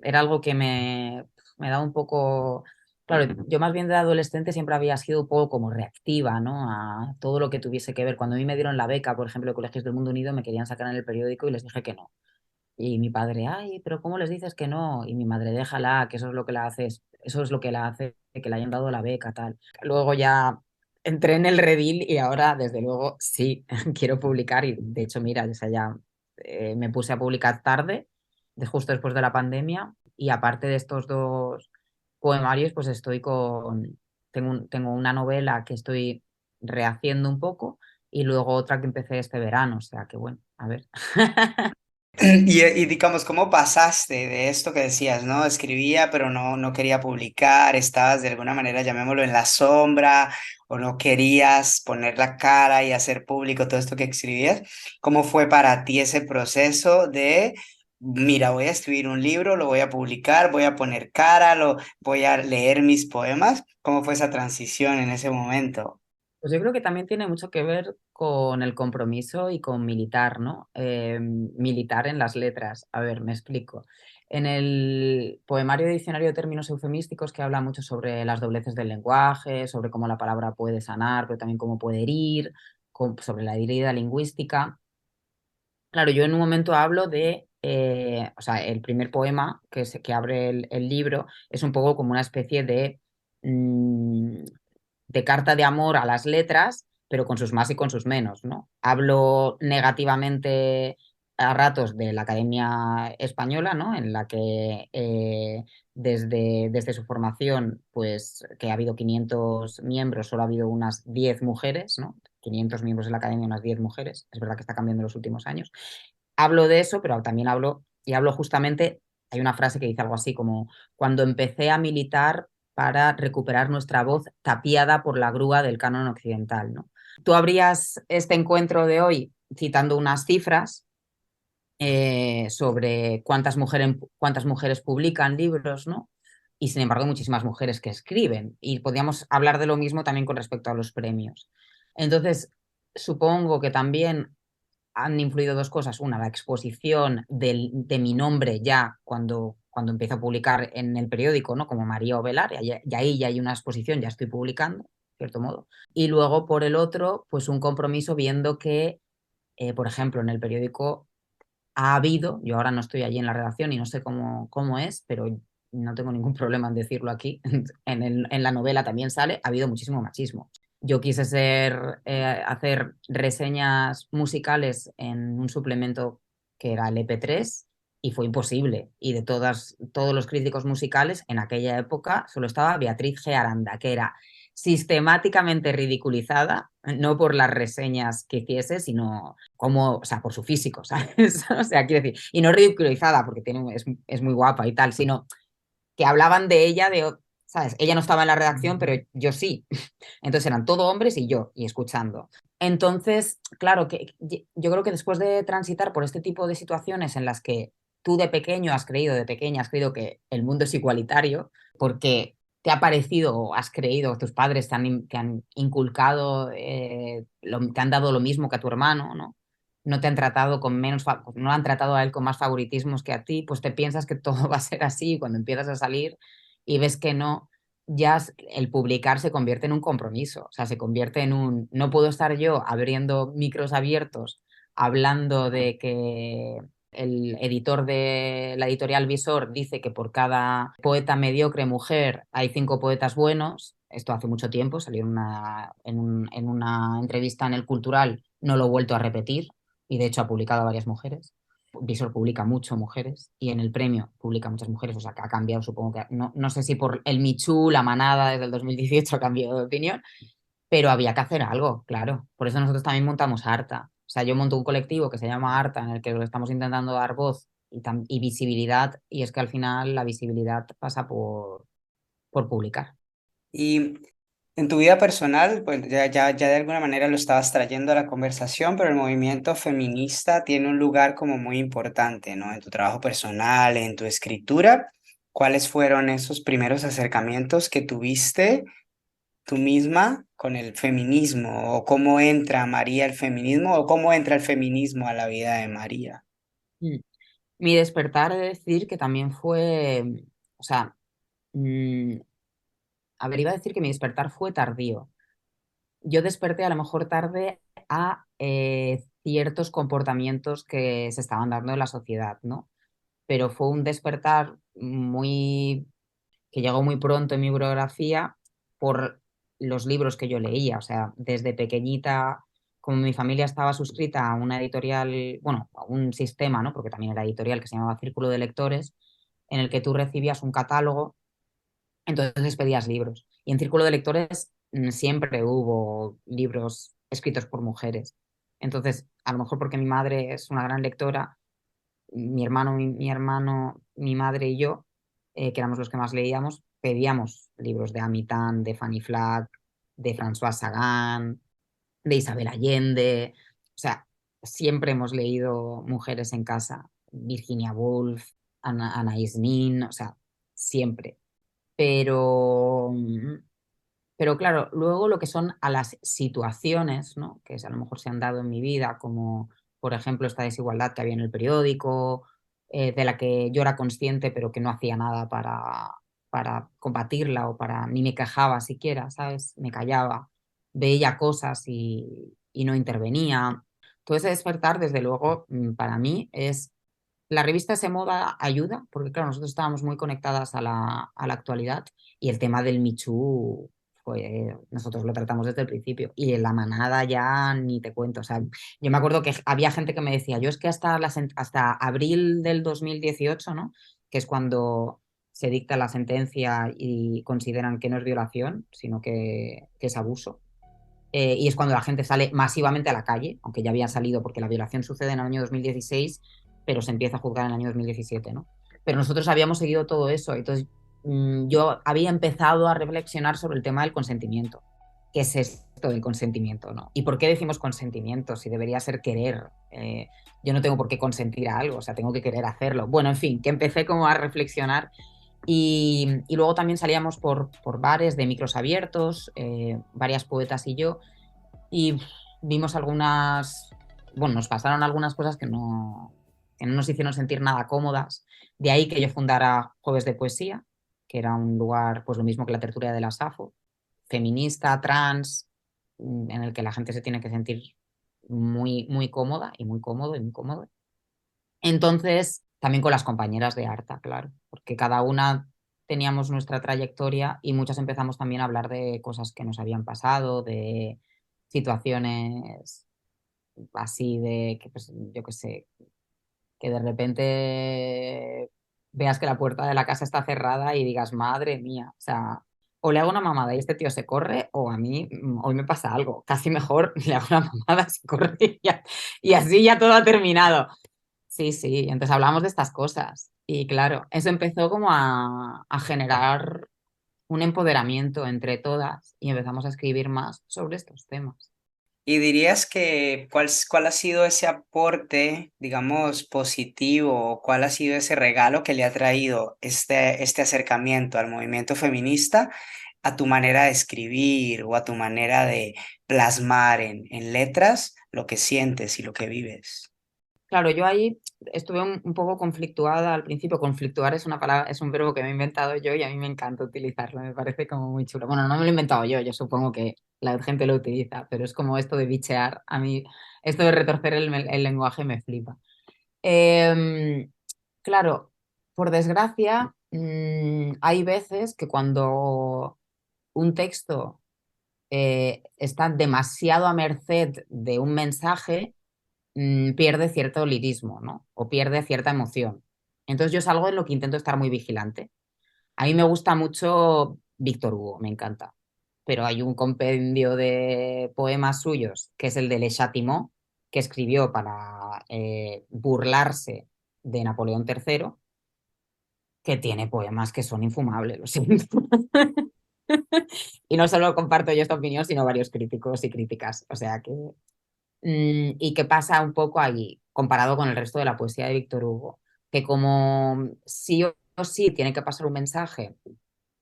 Era algo que me daba un poco. Claro, yo más bien de adolescente siempre había sido un poco como reactiva, ¿no? A todo lo que tuviese que ver. Cuando a mí me dieron la beca, por ejemplo, de Colegios del Mundo Unido, me querían sacar en el periódico y les dije que no. Y mi padre, ay, pero ¿cómo les dices que no? Y mi madre, déjala, que eso es lo que la hace, eso es lo que la hace que le hayan dado la beca, tal. Luego ya entré en el redil y ahora, desde luego, sí, quiero publicar. Y de hecho, mira, o sea, ya me puse a publicar tarde, justo después de la pandemia. Y aparte de estos dos poemarios, pues tengo una novela que estoy rehaciendo un poco y luego otra que empecé este verano. O sea que bueno, a ver. Y digamos, ¿cómo pasaste de esto que decías, no? Escribía, pero no quería publicar, estabas de alguna manera, llamémoslo, en la sombra, o no querías poner la cara y hacer público todo esto que escribías. ¿Cómo fue para ti ese proceso de, mira, voy a escribir un libro, lo voy a publicar, voy a poner cara, voy a leer mis poemas? ¿Cómo fue esa transición en ese momento? Pues yo creo que también tiene mucho que ver con el compromiso y con militar, ¿no? Militar en las letras. A ver, me explico. En el poemario de Diccionario de Términos Eufemísticos, que habla mucho sobre las dobleces del lenguaje, sobre cómo la palabra puede sanar, pero también cómo puede herir, sobre la herida lingüística. Claro, yo en un momento hablo o sea, el primer poema que abre el libro es un poco como una especie mm, de carta de amor a las letras, pero con sus más y con sus menos, ¿no? Hablo negativamente a ratos de la Academia Española, ¿no? En la que desde su formación, pues que ha habido 500 miembros, solo ha habido unas 10 mujeres, ¿no? 500 miembros de la Academia, unas 10 mujeres. Es verdad que está cambiando en los últimos años. Hablo de eso, pero también hablo justamente, hay una frase que dice algo así como, cuando empecé a militar para recuperar nuestra voz tapiada por la grúa del canon occidental, ¿no? Tú abrías este encuentro de hoy citando unas cifras sobre cuántas mujeres publican libros, ¿no? Y sin embargo, hay muchísimas mujeres que escriben. Y podríamos hablar de lo mismo también con respecto a los premios. Entonces, supongo que también han influido dos cosas. Una, la exposición de mi nombre ya cuando empiezo a publicar en el periódico, ¿no? Como María Ovelar, y ahí ya hay una exposición, ya estoy publicando, de cierto modo. Y luego, por el otro, pues un compromiso viendo que, por ejemplo, en el periódico ha habido, yo ahora no estoy allí en la redacción y no sé cómo es, pero no tengo ningún problema en decirlo aquí, en la novela también sale, ha habido muchísimo machismo. Yo quise hacer reseñas musicales en un suplemento que era el EP3 y fue imposible. Y de todos los críticos musicales, en aquella época solo estaba Beatriz G. Aranda, que era sistemáticamente ridiculizada, no por las reseñas que hiciese, sino como, o sea, por su físico, ¿sabes? O sea, quiero decir, y no ridiculizada porque es muy guapa y tal, sino que hablaban de ella, ¿sabes? Ella no estaba en la redacción, pero yo sí. Entonces eran todo hombres y yo, y escuchando. Entonces, claro, que yo creo que después de transitar por este tipo de situaciones en las que tú de pequeña has creído que el mundo es igualitario, porque te ha parecido o has creído, tus padres te han inculcado, te han dado lo mismo que a tu hermano, ¿no? No te han tratado con menos, no han tratado a él con más favoritismos que a ti, pues te piensas que todo va a ser así cuando empiezas a salir y ves que no, ya el publicar se convierte en un compromiso, o sea, se convierte en no puedo estar yo abriendo micros abiertos hablando de que el editor de la editorial Visor dice que por cada poeta mediocre mujer hay 5 poetas buenos. Esto hace mucho tiempo, salió en una entrevista en El Cultural, no lo he vuelto a repetir y de hecho ha publicado a varias mujeres. Visor publica mucho mujeres y en el premio publica muchas mujeres, o sea que ha cambiado, supongo que no sé si por el Michu, la manada desde el 2018 ha cambiado de opinión, pero había que hacer algo, claro. Por eso nosotros también montamos Arta. O sea, yo monto un colectivo que se llama Arta, en el que le estamos intentando dar voz y visibilidad, y es que al final la visibilidad pasa por publicar. Y en tu vida personal, pues ya de alguna manera lo estabas trayendo a la conversación, pero el movimiento feminista tiene un lugar como muy importante, ¿no? En tu trabajo personal, en tu escritura. ¿Cuáles fueron esos primeros acercamientos que tuviste tú misma con el feminismo? ¿O cómo entra María el feminismo? ¿O cómo entra el feminismo a la vida de María? Mm. Mi despertar, he de decir que también fue, o sea, a ver, iba a decir que mi despertar fue tardío. Yo desperté a lo mejor tarde a ciertos comportamientos que se estaban dando en la sociedad, ¿no? Pero fue un despertar que llegó muy pronto en mi biografía por los libros que yo leía. O sea, desde pequeñita, como mi familia estaba suscrita a una editorial, bueno, a un sistema, ¿no? Porque también era editorial, que se llamaba Círculo de Lectores, en el que tú recibías un catálogo, entonces pedías libros. Y en Círculo de Lectores siempre hubo libros escritos por mujeres. Entonces, a lo mejor porque mi madre es una gran lectora, mi hermano, mi madre y yo, que éramos los que más leíamos, pedíamos libros de Amitan, de Fanny Flagg, de François Sagan, de Isabel Allende. O sea, siempre hemos leído mujeres en casa, Virginia Woolf, Anaïs Nin, o sea, siempre. Pero, pero claro, luego lo que son a las situaciones, ¿no? Que a lo mejor se han dado en mi vida, como por ejemplo esta desigualdad que había en el periódico, de la que yo era consciente, pero que no hacía nada para combatirla o ni me quejaba siquiera, ¿sabes? Me callaba, veía cosas y no intervenía. Todo ese despertar, desde luego, para mí es la revista Se Moda ayuda, porque claro, nosotros estábamos muy conectadas a la actualidad y el tema del Michu, nosotros lo tratamos desde el principio. Y en la manada ya ni te cuento. O sea, yo me acuerdo que había gente que me decía, yo es que hasta abril del 2018, ¿no? Que es cuando se dicta la sentencia y consideran que no es violación, sino que es abuso. Y es cuando la gente sale masivamente a la calle, aunque ya había salido porque la violación sucede en el año 2016, pero se empieza a juzgar en el año 2017, ¿no? Pero nosotros habíamos seguido todo eso, entonces yo había empezado a reflexionar sobre el tema del consentimiento. ¿Qué es esto del consentimiento, no? ¿Y por qué decimos consentimiento si debería ser querer? Yo no tengo por qué consentir a algo, o sea, tengo que querer hacerlo. Bueno, en fin, que empecé como a reflexionar y luego también salíamos por bares de micros abiertos, varias poetas y yo, y vimos bueno, nos pasaron algunas cosas que no nos hicieron sentir nada cómodas. De ahí que yo fundara Jueves de Poesía, que era un lugar, pues lo mismo que la tertulia de la SAFO, feminista, trans, en el que la gente se tiene que sentir muy, muy cómoda y muy cómodo y muy cómodo. Entonces, también con las compañeras de Arta, claro, porque cada una teníamos nuestra trayectoria y muchas empezamos también a hablar de cosas que nos habían pasado, de situaciones así de que, pues, yo qué sé, que de repente veas que la puerta de la casa está cerrada y digas, madre mía, o sea, o le hago una mamada y este tío se corre, o a mí hoy me pasa algo, casi mejor le hago una mamada, se corre y así ya todo ha terminado. Sí, sí, entonces hablamos de estas cosas y claro, eso empezó como a generar un empoderamiento entre todas y empezamos a escribir más sobre estos temas. ¿Y dirías que cuál ha sido ese aporte, digamos, positivo, o cuál ha sido ese regalo que le ha traído este acercamiento al movimiento feminista a tu manera de escribir o a tu manera de plasmar en letras lo que sientes y lo que vives? Claro, yo ahí estuve un poco conflictuada al principio. Conflictuar es una palabra, es un verbo que me he inventado yo y a mí me encanta utilizarlo, me parece como muy chulo. Bueno, no me lo he inventado yo supongo que la gente lo utiliza, pero es como esto de bichear. A mí esto de retorcer el lenguaje me flipa. Em, claro, por desgracia, hay veces que cuando un texto está demasiado a merced de un mensaje, pierde cierto lirismo, ¿no? O pierde cierta emoción. Entonces yo es algo en lo que intento estar muy vigilante. A mí me gusta mucho Víctor Hugo, me encanta, pero hay un compendio de poemas suyos, que es el de Le Châtiment, que escribió para burlarse de Napoleón III, que tiene poemas que son infumables, lo siento. Y no solo comparto yo esta opinión, sino varios críticos y críticas. O sea que y qué pasa un poco ahí, comparado con el resto de la poesía de Víctor Hugo, que como sí o sí tiene que pasar un mensaje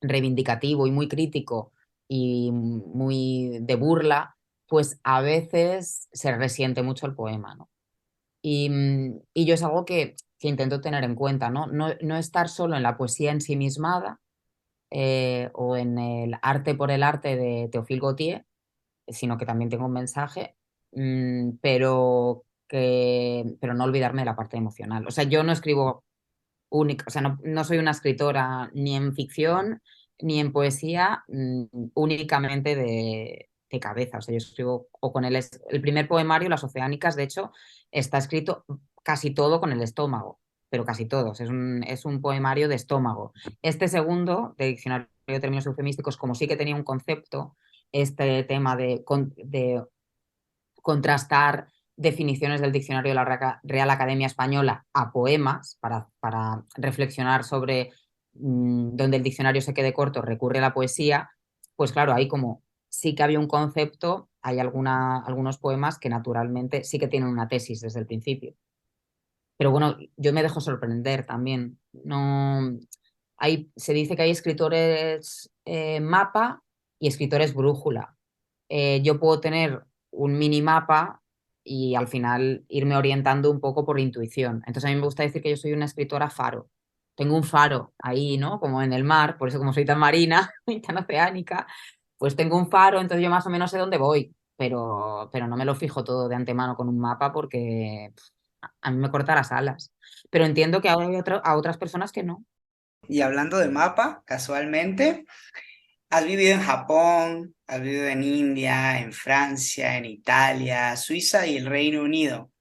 reivindicativo y muy crítico y muy de burla, pues a veces se resiente mucho el poema, ¿no? Y yo es algo que intento tener en cuenta, ¿no? No estar solo en la poesía ensimismada o en el arte por el arte de Théophile Gautier, sino que también tengo un mensaje, pero no olvidarme de la parte emocional. O sea, yo no escribo única, o sea, no soy una escritora ni en ficción ni en poesía únicamente de cabeza. O sea, yo escribo o con el primer poemario, Las Oceánicas, de hecho, está escrito casi todo con el estómago, pero casi todos. Es un poemario de estómago. Este segundo, de Diccionario de Términos Eufemísticos, como sí que tenía un concepto, este tema de contrastar definiciones del diccionario de la Real Academia Española a poemas para reflexionar sobre donde el diccionario se quede corto, recurre a la poesía, pues claro, ahí como sí que había un concepto, hay algunos poemas que naturalmente sí que tienen una tesis desde el principio. Pero bueno, yo me dejo sorprender también. No, se dice que hay escritores mapa y escritores brújula. Yo puedo tener un minimapa y al final irme orientando un poco por intuición. Entonces a mí me gusta decir que yo soy una escritora faro. Tengo un faro ahí, ¿no? Como en el mar, por eso como soy tan marina y tan oceánica, pues tengo un faro, entonces yo más o menos sé dónde voy, pero no me lo fijo todo de antemano con un mapa porque a mí me corta las alas. Pero entiendo que ahora hay a otras personas que no. Y hablando de mapa, casualmente, has vivido en Japón, has vivido en India, en Francia, en Italia, Suiza y el Reino Unido.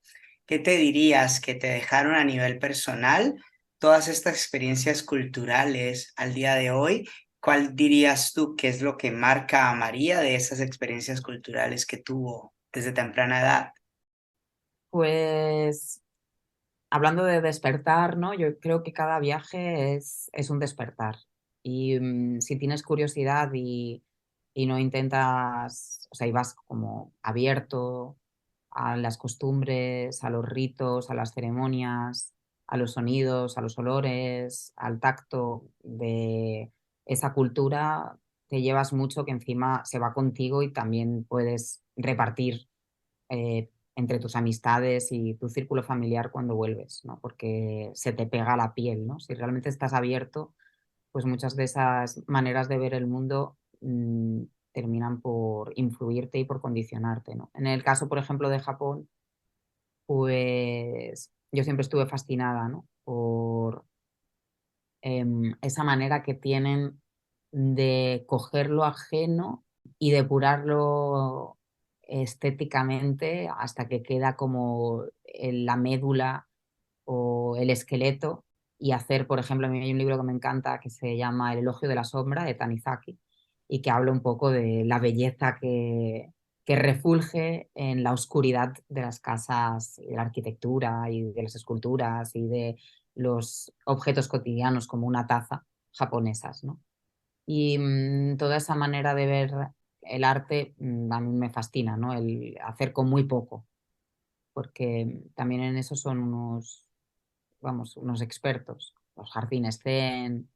¿Qué te dirías que te dejaron a nivel personal todas estas experiencias culturales al día de hoy? ¿Cuál dirías tú que es lo que marca a María de esas experiencias culturales que tuvo desde temprana edad? Pues hablando de despertar, ¿no? Yo creo que cada viaje es un despertar. Y si tienes curiosidad y no intentas, o sea, y vas como abierto a las costumbres, a los ritos, a las ceremonias, a los sonidos, a los olores, al tacto de esa cultura, te llevas mucho que encima se va contigo y también puedes repartir entre tus amistades y tu círculo familiar cuando vuelves, ¿no? Porque se te pega la piel, ¿no? Si realmente estás abierto, pues muchas de esas maneras de ver el mundo terminan por influirte y por condicionarte, ¿no? En el caso, por ejemplo, de Japón, pues yo siempre estuve fascinada, ¿no? Por esa manera que tienen de coger lo ajeno y depurarlo estéticamente hasta que queda como la médula o el esqueleto y hacer, por ejemplo, a mí hay un libro que me encanta que se llama El elogio de la sombra de Tanizaki y que habla un poco de la belleza que refulge en la oscuridad de las casas, de la arquitectura y de las esculturas y de los objetos cotidianos como una taza japonesas, ¿no? Y toda esa manera de ver el arte a mí me fascina, ¿no? El hacer con muy poco, porque también en eso son unos expertos. Los jardines zen,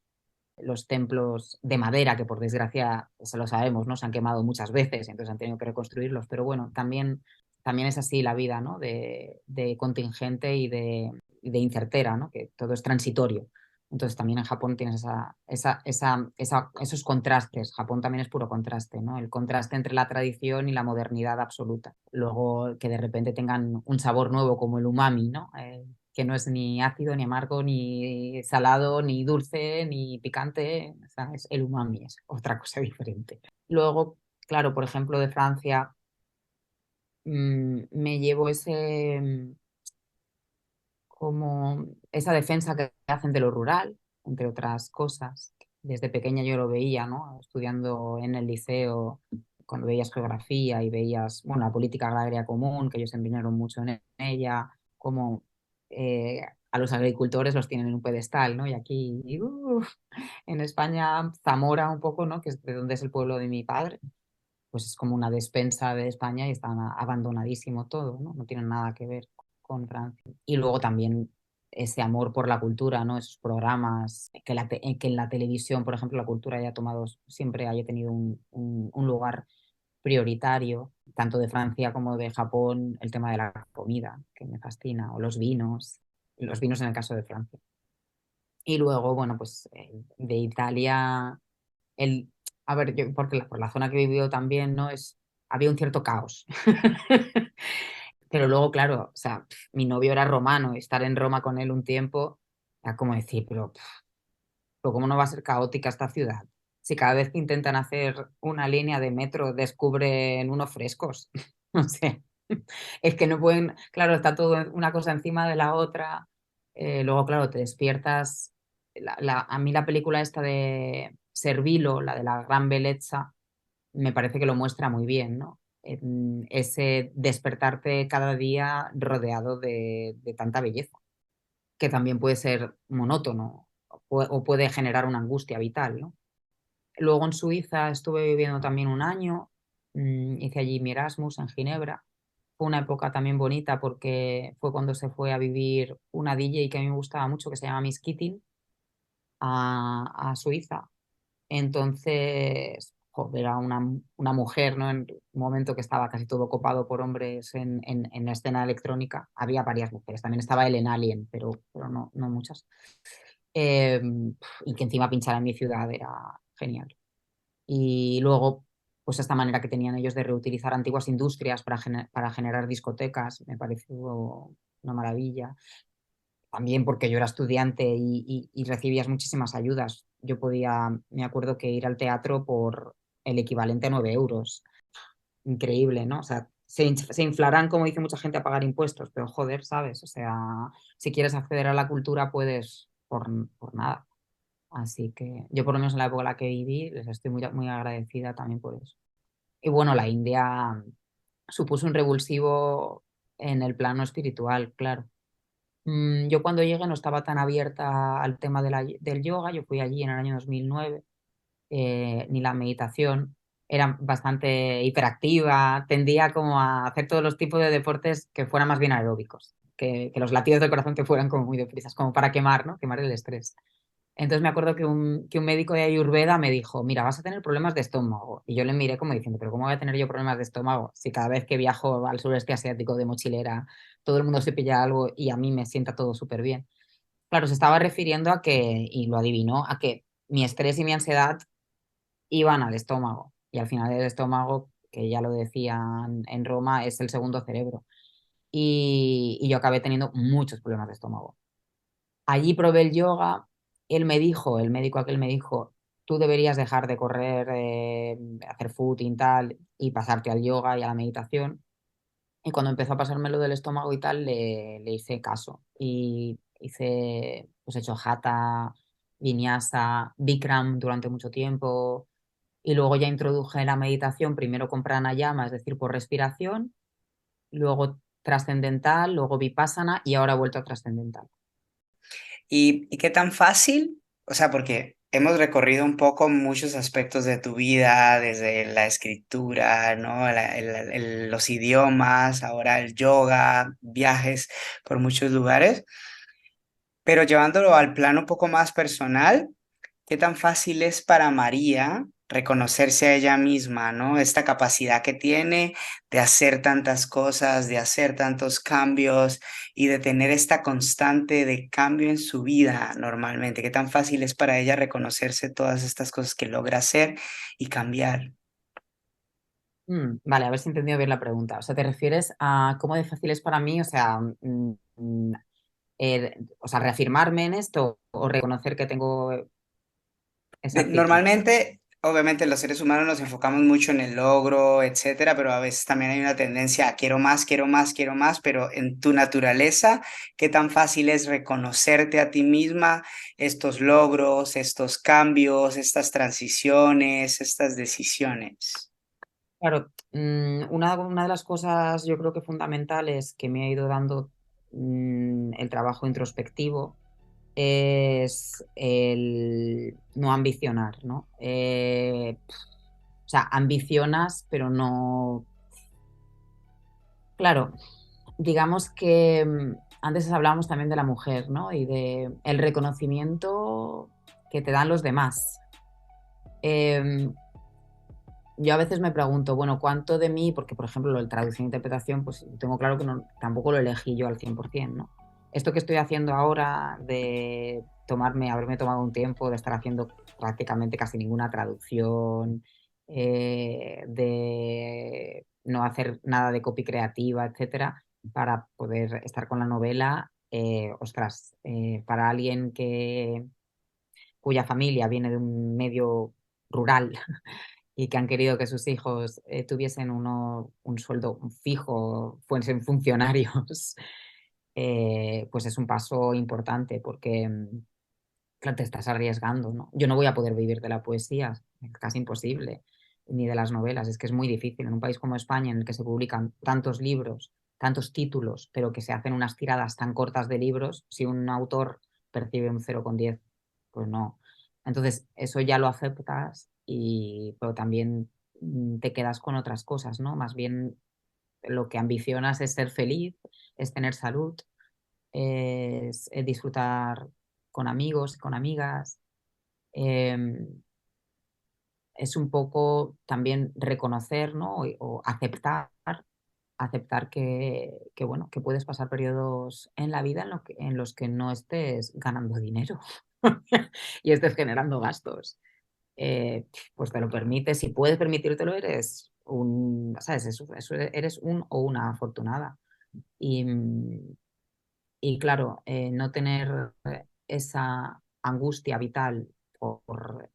los templos de madera, que por desgracia, se lo sabemos, ¿no? Se han quemado muchas veces, entonces han tenido que reconstruirlos, pero bueno, también es así la vida, ¿no? De contingente y de incertera, ¿no? Que todo es transitorio. Entonces también en Japón tienes esos contrastes. Japón también es puro contraste, ¿no? El contraste entre la tradición y la modernidad absoluta. Luego que de repente tengan un sabor nuevo como el umami, ¿no? Que no es ni ácido, ni amargo, ni salado, ni dulce, ni picante. O sea, es el umami, es otra cosa diferente. Luego, claro, por ejemplo, de Francia, me llevo como esa defensa que hacen de lo rural, entre otras cosas. Desde pequeña yo lo veía, ¿no? Estudiando en el liceo, cuando veías geografía y veías, bueno, la política agraria común, que ellos se empeñaron mucho en ella, como a los agricultores los tienen en un pedestal, ¿no? Y aquí, en España, Zamora un poco, ¿no? Que es de donde es el pueblo de mi padre, pues es como una despensa de España y está abandonadísimo todo, ¿no? No tienen nada que ver con Francia. Y luego también ese amor por la cultura, ¿no? Esos programas, que en la televisión, por ejemplo, la cultura siempre haya tenido un lugar prioritario, tanto de Francia como de Japón, el tema de la comida, que me fascina, o los vinos en el caso de Francia. Y luego, bueno, pues de Italia, el, a ver, yo, porque por la zona que he vivido también, ¿no? Había un cierto caos. Pero luego, claro, o sea, mi novio era romano y estar en Roma con él un tiempo, era como decir, pero ¿cómo no va a ser caótica esta ciudad? Si cada vez que intentan hacer una línea de metro descubren unos frescos. No sé. Es que no pueden, claro, está todo una cosa encima de la otra. Luego, claro, te despiertas. A mí la película esta de Servilo, la de la gran belleza, me parece que lo muestra muy bien, ¿no? Ese despertarte cada día rodeado de tanta belleza, que también puede ser monótono o puede generar una angustia vital, ¿no? Luego en Suiza estuve viviendo también un año, hice allí mi Erasmus en Ginebra. Fue una época también bonita porque fue cuando se fue a vivir una DJ que a mí me gustaba mucho, que se llama Miss Keating, a Suiza. Entonces, joder, era una mujer, ¿no? En un momento que estaba casi todo copado por hombres en la escena electrónica. Había varias mujeres, también estaba Ellen Alien, pero no muchas. Y que encima pinchara en mi ciudad era genial. Y luego, pues esta manera que tenían ellos de reutilizar antiguas industrias para generar discotecas, me pareció una maravilla. También porque yo era estudiante y recibías muchísimas ayudas. Me acuerdo que ir al teatro por el equivalente a 9 euros. Increíble, ¿no? O sea, se inflarán, como dice mucha gente, a pagar impuestos, pero joder, ¿sabes? O sea, si quieres acceder a la cultura puedes por nada. Así que yo por lo menos en la época en la que viví les estoy muy agradecida también por eso. Y bueno, la India supuso un revulsivo en el plano espiritual, claro. Yo cuando llegué no estaba tan abierta al tema del yoga, yo fui allí en el año 2009, ni la meditación, era bastante hiperactiva, tendía como a hacer todos los tipos de deportes que fueran más bien aeróbicos, que los latidos del corazón te fueran como muy deprisas, como para quemar, ¿no? Quemar el estrés. Entonces me acuerdo que un médico de Ayurveda me dijo, mira, vas a tener problemas de estómago. Y yo le miré como diciendo, pero ¿cómo voy a tener yo problemas de estómago si cada vez que viajo al sureste asiático de mochilera, todo el mundo se pilla algo y a mí me sienta todo súper bien? Claro, se estaba refiriendo a que, y lo adivinó, a que mi estrés y mi ansiedad iban al estómago. Y al final el estómago, que ya lo decían en Roma, es el segundo cerebro. y yo acabé teniendo muchos problemas de estómago. Allí probé el yoga, él me dijo, el médico aquel me dijo, tú deberías dejar de correr, hacer footing tal, y pasarte al yoga y a la meditación. Y cuando empezó a pasarme lo del estómago y tal, le hice caso. Y hice, pues he hecho Hatha, Vinyasa, Bikram durante mucho tiempo. Y luego ya introduje la meditación, primero con pranayama, es decir, por respiración, luego trascendental, luego vipassana y ahora he vuelto a trascendental. ¿Y qué tan fácil? O sea, porque hemos recorrido un poco muchos aspectos de tu vida, desde la escritura, ¿no? Los idiomas, ahora el yoga, viajes por muchos lugares, pero llevándolo al plano un poco más personal. ¿Qué tan fácil es para María reconocerse a ella misma, ¿no? Esta capacidad que tiene de hacer tantas cosas, de hacer tantos cambios y de tener esta constante de cambio en su vida normalmente. ¿Qué tan fácil es para ella reconocerse todas estas cosas que logra hacer y cambiar? Vale, a ver si he entendido bien la pregunta. O sea, ¿te refieres a cómo de fácil es para mí, o sea, reafirmarme en esto o reconocer que tengo esa actitud? Normalmente, obviamente, los seres humanos nos enfocamos mucho en el logro, etcétera, pero a veces también hay una tendencia a quiero más, quiero más, quiero más, pero en tu naturaleza, ¿qué tan fácil es reconocerte a ti misma estos logros, estos cambios, estas transiciones, estas decisiones? Claro, una de las cosas yo creo que fundamentales que me ha ido dando el trabajo introspectivo es el no ambicionar, ¿no? O sea, ambicionas, pero no. Claro, digamos que antes hablábamos también de la mujer, ¿no? Y de el reconocimiento que te dan los demás. Em, yo a veces me pregunto, bueno, ¿cuánto de mí? Porque, por ejemplo, el traducción e interpretación, pues tengo claro que tampoco lo elegí yo al 100%, ¿no? Esto que estoy haciendo ahora de haberme tomado un tiempo, de estar haciendo prácticamente casi ninguna traducción, de no hacer nada de copy creativa, etcétera, para poder estar con la novela, ostras, para alguien cuya familia viene de un medio rural y que han querido que sus hijos tuviesen un sueldo fijo, fuesen funcionarios, pues es un paso importante porque claro, te estás arriesgando, ¿no? Yo no voy a poder vivir de la poesía, es casi imposible, ni de las novelas, es que es muy difícil. En un país como España, en el que se publican tantos libros, tantos títulos, pero que se hacen unas tiradas tan cortas de libros, si un autor percibe un 0,10, pues no. Entonces, eso ya lo aceptas pero también te quedas con otras cosas, ¿no? Más bien lo que ambicionas es ser feliz, es tener salud, es disfrutar con amigos, con amigas. em, es un poco también reconocer, ¿no? O aceptar bueno, que puedes pasar periodos en la vida en los que no estés ganando dinero y estés generando gastos. Pues te lo permites, si puedes permitírtelo, ¿sabes? Eres un o una afortunada. Y, y claro, no tener esa angustia vital por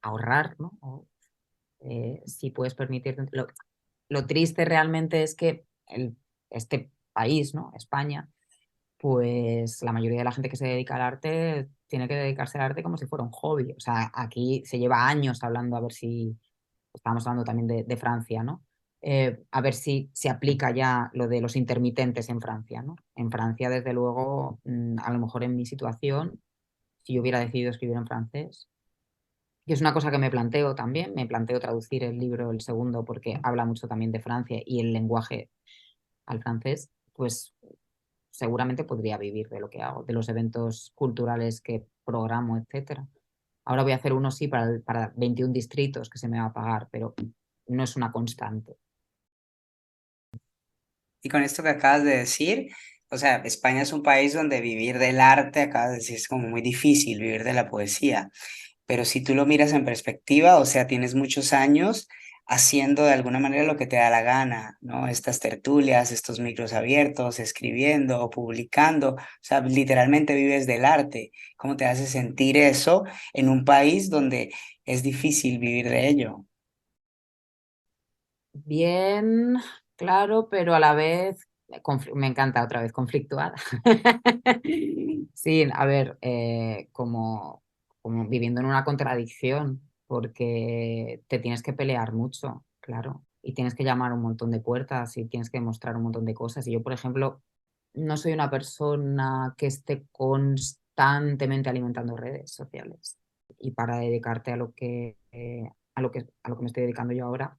ahorrar, ¿no? Si puedes permitirte. Lo triste realmente es que este país, ¿no? España, pues la mayoría de la gente que se dedica al arte tiene que dedicarse al arte como si fuera un hobby. O sea, aquí se lleva años hablando a ver si, estábamos hablando también de Francia, ¿no? A ver si se aplica ya lo de los intermitentes en Francia, ¿no? En Francia, desde luego, a lo mejor en mi situación, si yo hubiera decidido escribir en francés, y es una cosa que me planteo también, me planteo traducir el libro, el segundo, porque habla mucho también de Francia y el lenguaje al francés, pues seguramente podría vivir de lo que hago, de los eventos culturales que programo, etcétera. Ahora voy a hacer uno sí para 21 distritos que se me va a pagar, pero no es una constante. Y con esto que acabas de decir, o sea, España es un país donde vivir del arte, acabas de decir, es como muy difícil vivir de la poesía. Pero si tú lo miras en perspectiva, o sea, tienes muchos años haciendo de alguna manera lo que te da la gana, ¿no? Estas tertulias, estos micros abiertos, escribiendo o publicando, o sea, literalmente vives del arte. ¿Cómo te hace sentir eso en un país donde es difícil vivir de ello? Bien, claro, pero a la vez me encanta otra vez conflictuada. Sí, a ver, como viviendo en una contradicción, porque te tienes que pelear mucho, claro, y tienes que llamar a un montón de puertas y tienes que mostrar un montón de cosas. Y yo, por ejemplo, no soy una persona que esté constantemente alimentando redes sociales. Y para dedicarte a lo que me estoy dedicando yo ahora,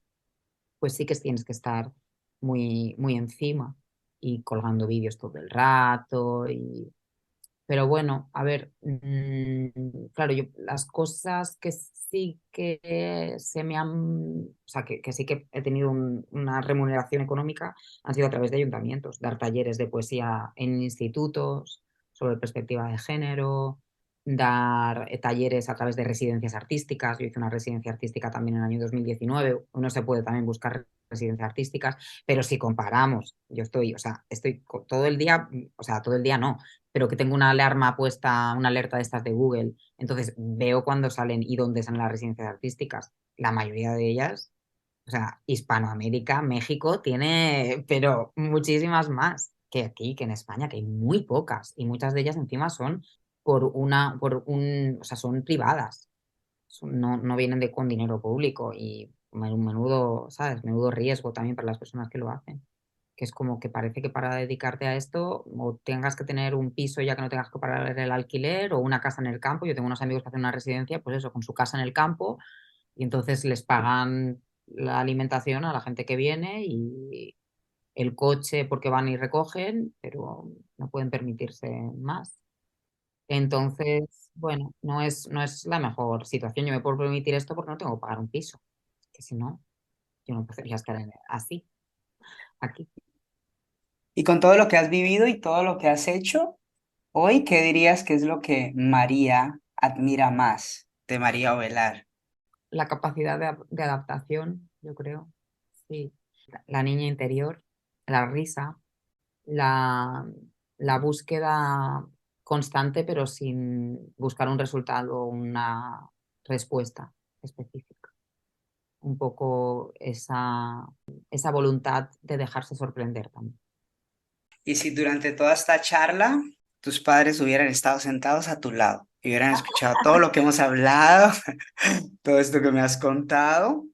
pues sí que tienes que estar muy, muy encima y colgando vídeos todo el rato. Pero bueno, a ver, claro, yo las cosas que sí que se me han, o sea, que sí que he tenido una remuneración económica han sido a través de ayuntamientos, dar talleres de poesía en institutos sobre perspectiva de género, dar talleres a través de residencias artísticas. Yo hice una residencia artística también en el año 2019. Uno se puede también buscar residencias artísticas, pero si comparamos, yo estoy, o sea, todo el día, o sea, todo el día no, pero que tengo una alarma puesta, una alerta de estas de Google, entonces veo cuándo salen y dónde salen las residencias artísticas. La mayoría de ellas, o sea, Hispanoamérica, México tiene, pero muchísimas más que aquí, que en España, que hay muy pocas, y muchas de ellas encima son o sea, son privadas, no vienen con dinero público y un menudo, ¿sabes? Menudo riesgo también para las personas que lo hacen, que es como que parece que para dedicarte a esto o tengas que tener un piso ya que no tengas que pagar el alquiler o una casa en el campo. Yo tengo unos amigos que hacen una residencia, pues eso, con su casa en el campo, y entonces les pagan la alimentación a la gente que viene y el coche porque van y recogen, pero no pueden permitirse más. Entonces, bueno, no es la mejor situación. Yo me puedo permitir esto porque no tengo que pagar un piso, que si no, yo no podría estar así, aquí. Y con todo lo que has vivido y todo lo que has hecho, hoy, ¿qué dirías que es lo que María admira más de María Ovelar? La capacidad de adaptación, yo creo, sí. La niña interior, la risa, la, la búsqueda constante, pero sin buscar un resultado o una respuesta específica. Un poco esa voluntad de dejarse sorprender también. Y si durante toda esta charla tus padres hubieran estado sentados a tu lado y hubieran escuchado todo lo que hemos hablado, todo esto que me has contado,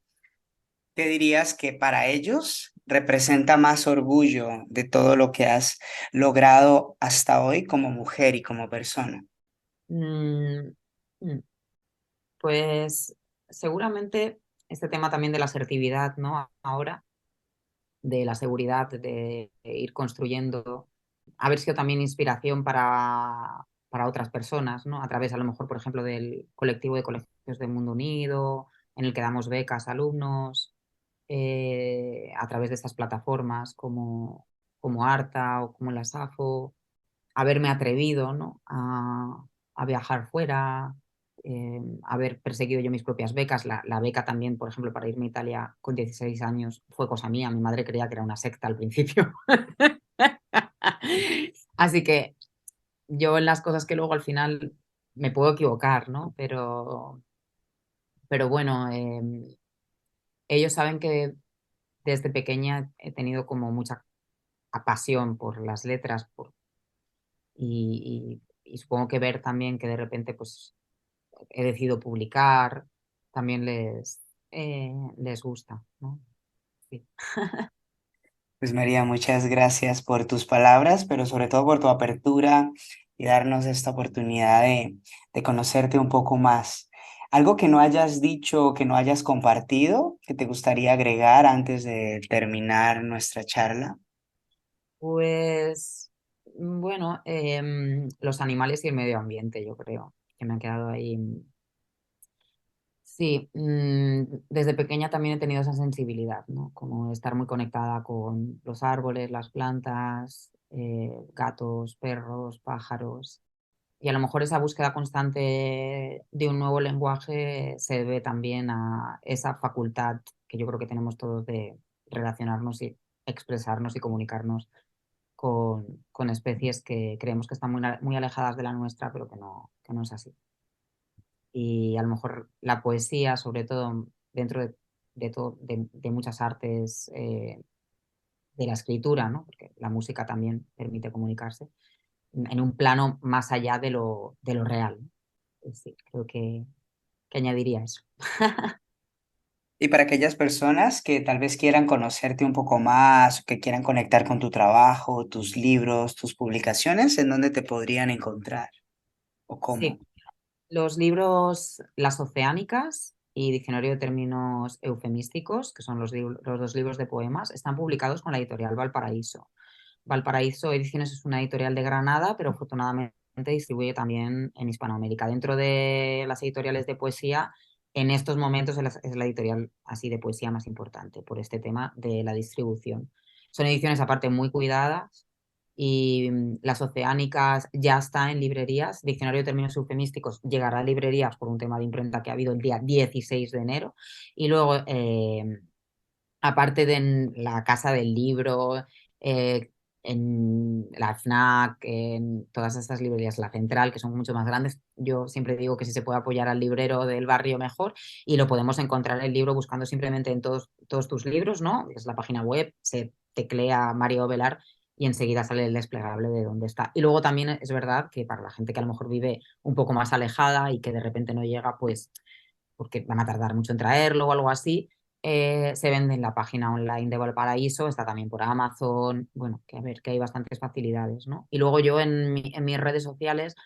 ¿qué dirías que para ellos representa más orgullo de todo lo que has logrado hasta hoy como mujer y como persona? Mm, mm, Pues seguramente este tema también de la asertividad, ¿no? Ahora, de la seguridad, de ir construyendo, haber sido también inspiración para otras personas, ¿no? A través, a lo mejor, por ejemplo, del colectivo de colegios del Mundo Unido, en el que damos becas a alumnos, a través de estas plataformas como Arta o como la SAFO, haberme atrevido, ¿no? a viajar fuera, haber perseguido yo mis propias becas. La beca también, por ejemplo, para irme a Italia con 16 años fue cosa mía. Mi madre creía que era una secta al principio. Así que yo en las cosas que luego al final me puedo equivocar, ¿no? Pero bueno, ellos saben que desde pequeña he tenido como mucha pasión por las letras y supongo que ver también que de repente pues he decidido publicar, también les gusta, ¿no? Sí. Pues María, muchas gracias por tus palabras, pero sobre todo por tu apertura y darnos esta oportunidad de conocerte un poco más. ¿Algo que no hayas dicho o que no hayas compartido que te gustaría agregar antes de terminar nuestra charla? Pues bueno, los animales y el medio ambiente, yo creo, que me han quedado ahí. Sí, desde pequeña también he tenido esa sensibilidad, ¿no? Como estar muy conectada con los árboles, las plantas, gatos, perros, pájaros. Y a lo mejor esa búsqueda constante de un nuevo lenguaje se debe también a esa facultad que yo creo que tenemos todos de relacionarnos y expresarnos y comunicarnos con especies que creemos que están muy alejadas de la nuestra, pero que no es así. Y a lo mejor la poesía, sobre todo dentro de muchas artes de la escritura, ¿no? Porque la música también permite comunicarse en un plano más allá de lo real. Sí, creo que añadiría eso. Y para aquellas personas que tal vez quieran conocerte un poco más, o que quieran conectar con tu trabajo, tus libros, tus publicaciones, ¿en dónde te podrían encontrar o cómo? Sí, los libros Las Oceánicas y Diccionario de Términos Eufemísticos, que son los dos libros de poemas, están publicados con la editorial Valparaíso. Valparaíso Ediciones es una editorial de Granada, pero afortunadamente distribuye también en Hispanoamérica. Dentro de las editoriales de poesía, en estos momentos es la editorial así de poesía más importante por este tema de la distribución. Son ediciones aparte muy cuidadas y las oceánicas ya está en librerías. Diccionario de términos eufemísticos llegará a librerías por un tema de imprenta que ha habido el día 16 de enero. Y luego, aparte de en la Casa del Libro, eh, en la FNAC, en todas estas librerías, la Central, que son mucho más grandes, yo siempre digo que si se puede apoyar al librero del barrio mejor y lo podemos encontrar el libro buscando simplemente en todos tus libros, ¿no? Es la página web, se teclea Mario Velar y enseguida sale el desplegable de dónde está. Y luego también es verdad que para la gente que a lo mejor vive un poco más alejada y que de repente no llega, pues porque van a tardar mucho en traerlo o algo así, se vende en la página online de Valparaíso, está también por Amazon, bueno, que a ver, que hay bastantes facilidades, ¿no? Y luego yo en mis redes sociales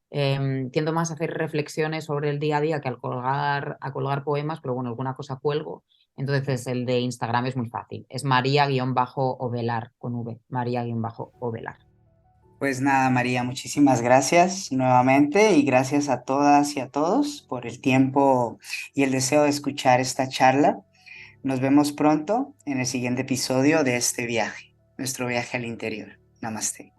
tiendo más a hacer reflexiones sobre el día a día que a colgar poemas, pero bueno, alguna cosa cuelgo. Entonces el de Instagram es muy fácil, es María-Ovelar con V, María-Ovelar. Pues nada, María, muchísimas gracias nuevamente y gracias a todas y a todos por el tiempo y el deseo de escuchar esta charla. Nos vemos pronto en el siguiente episodio de este viaje, nuestro viaje al interior. Namaste.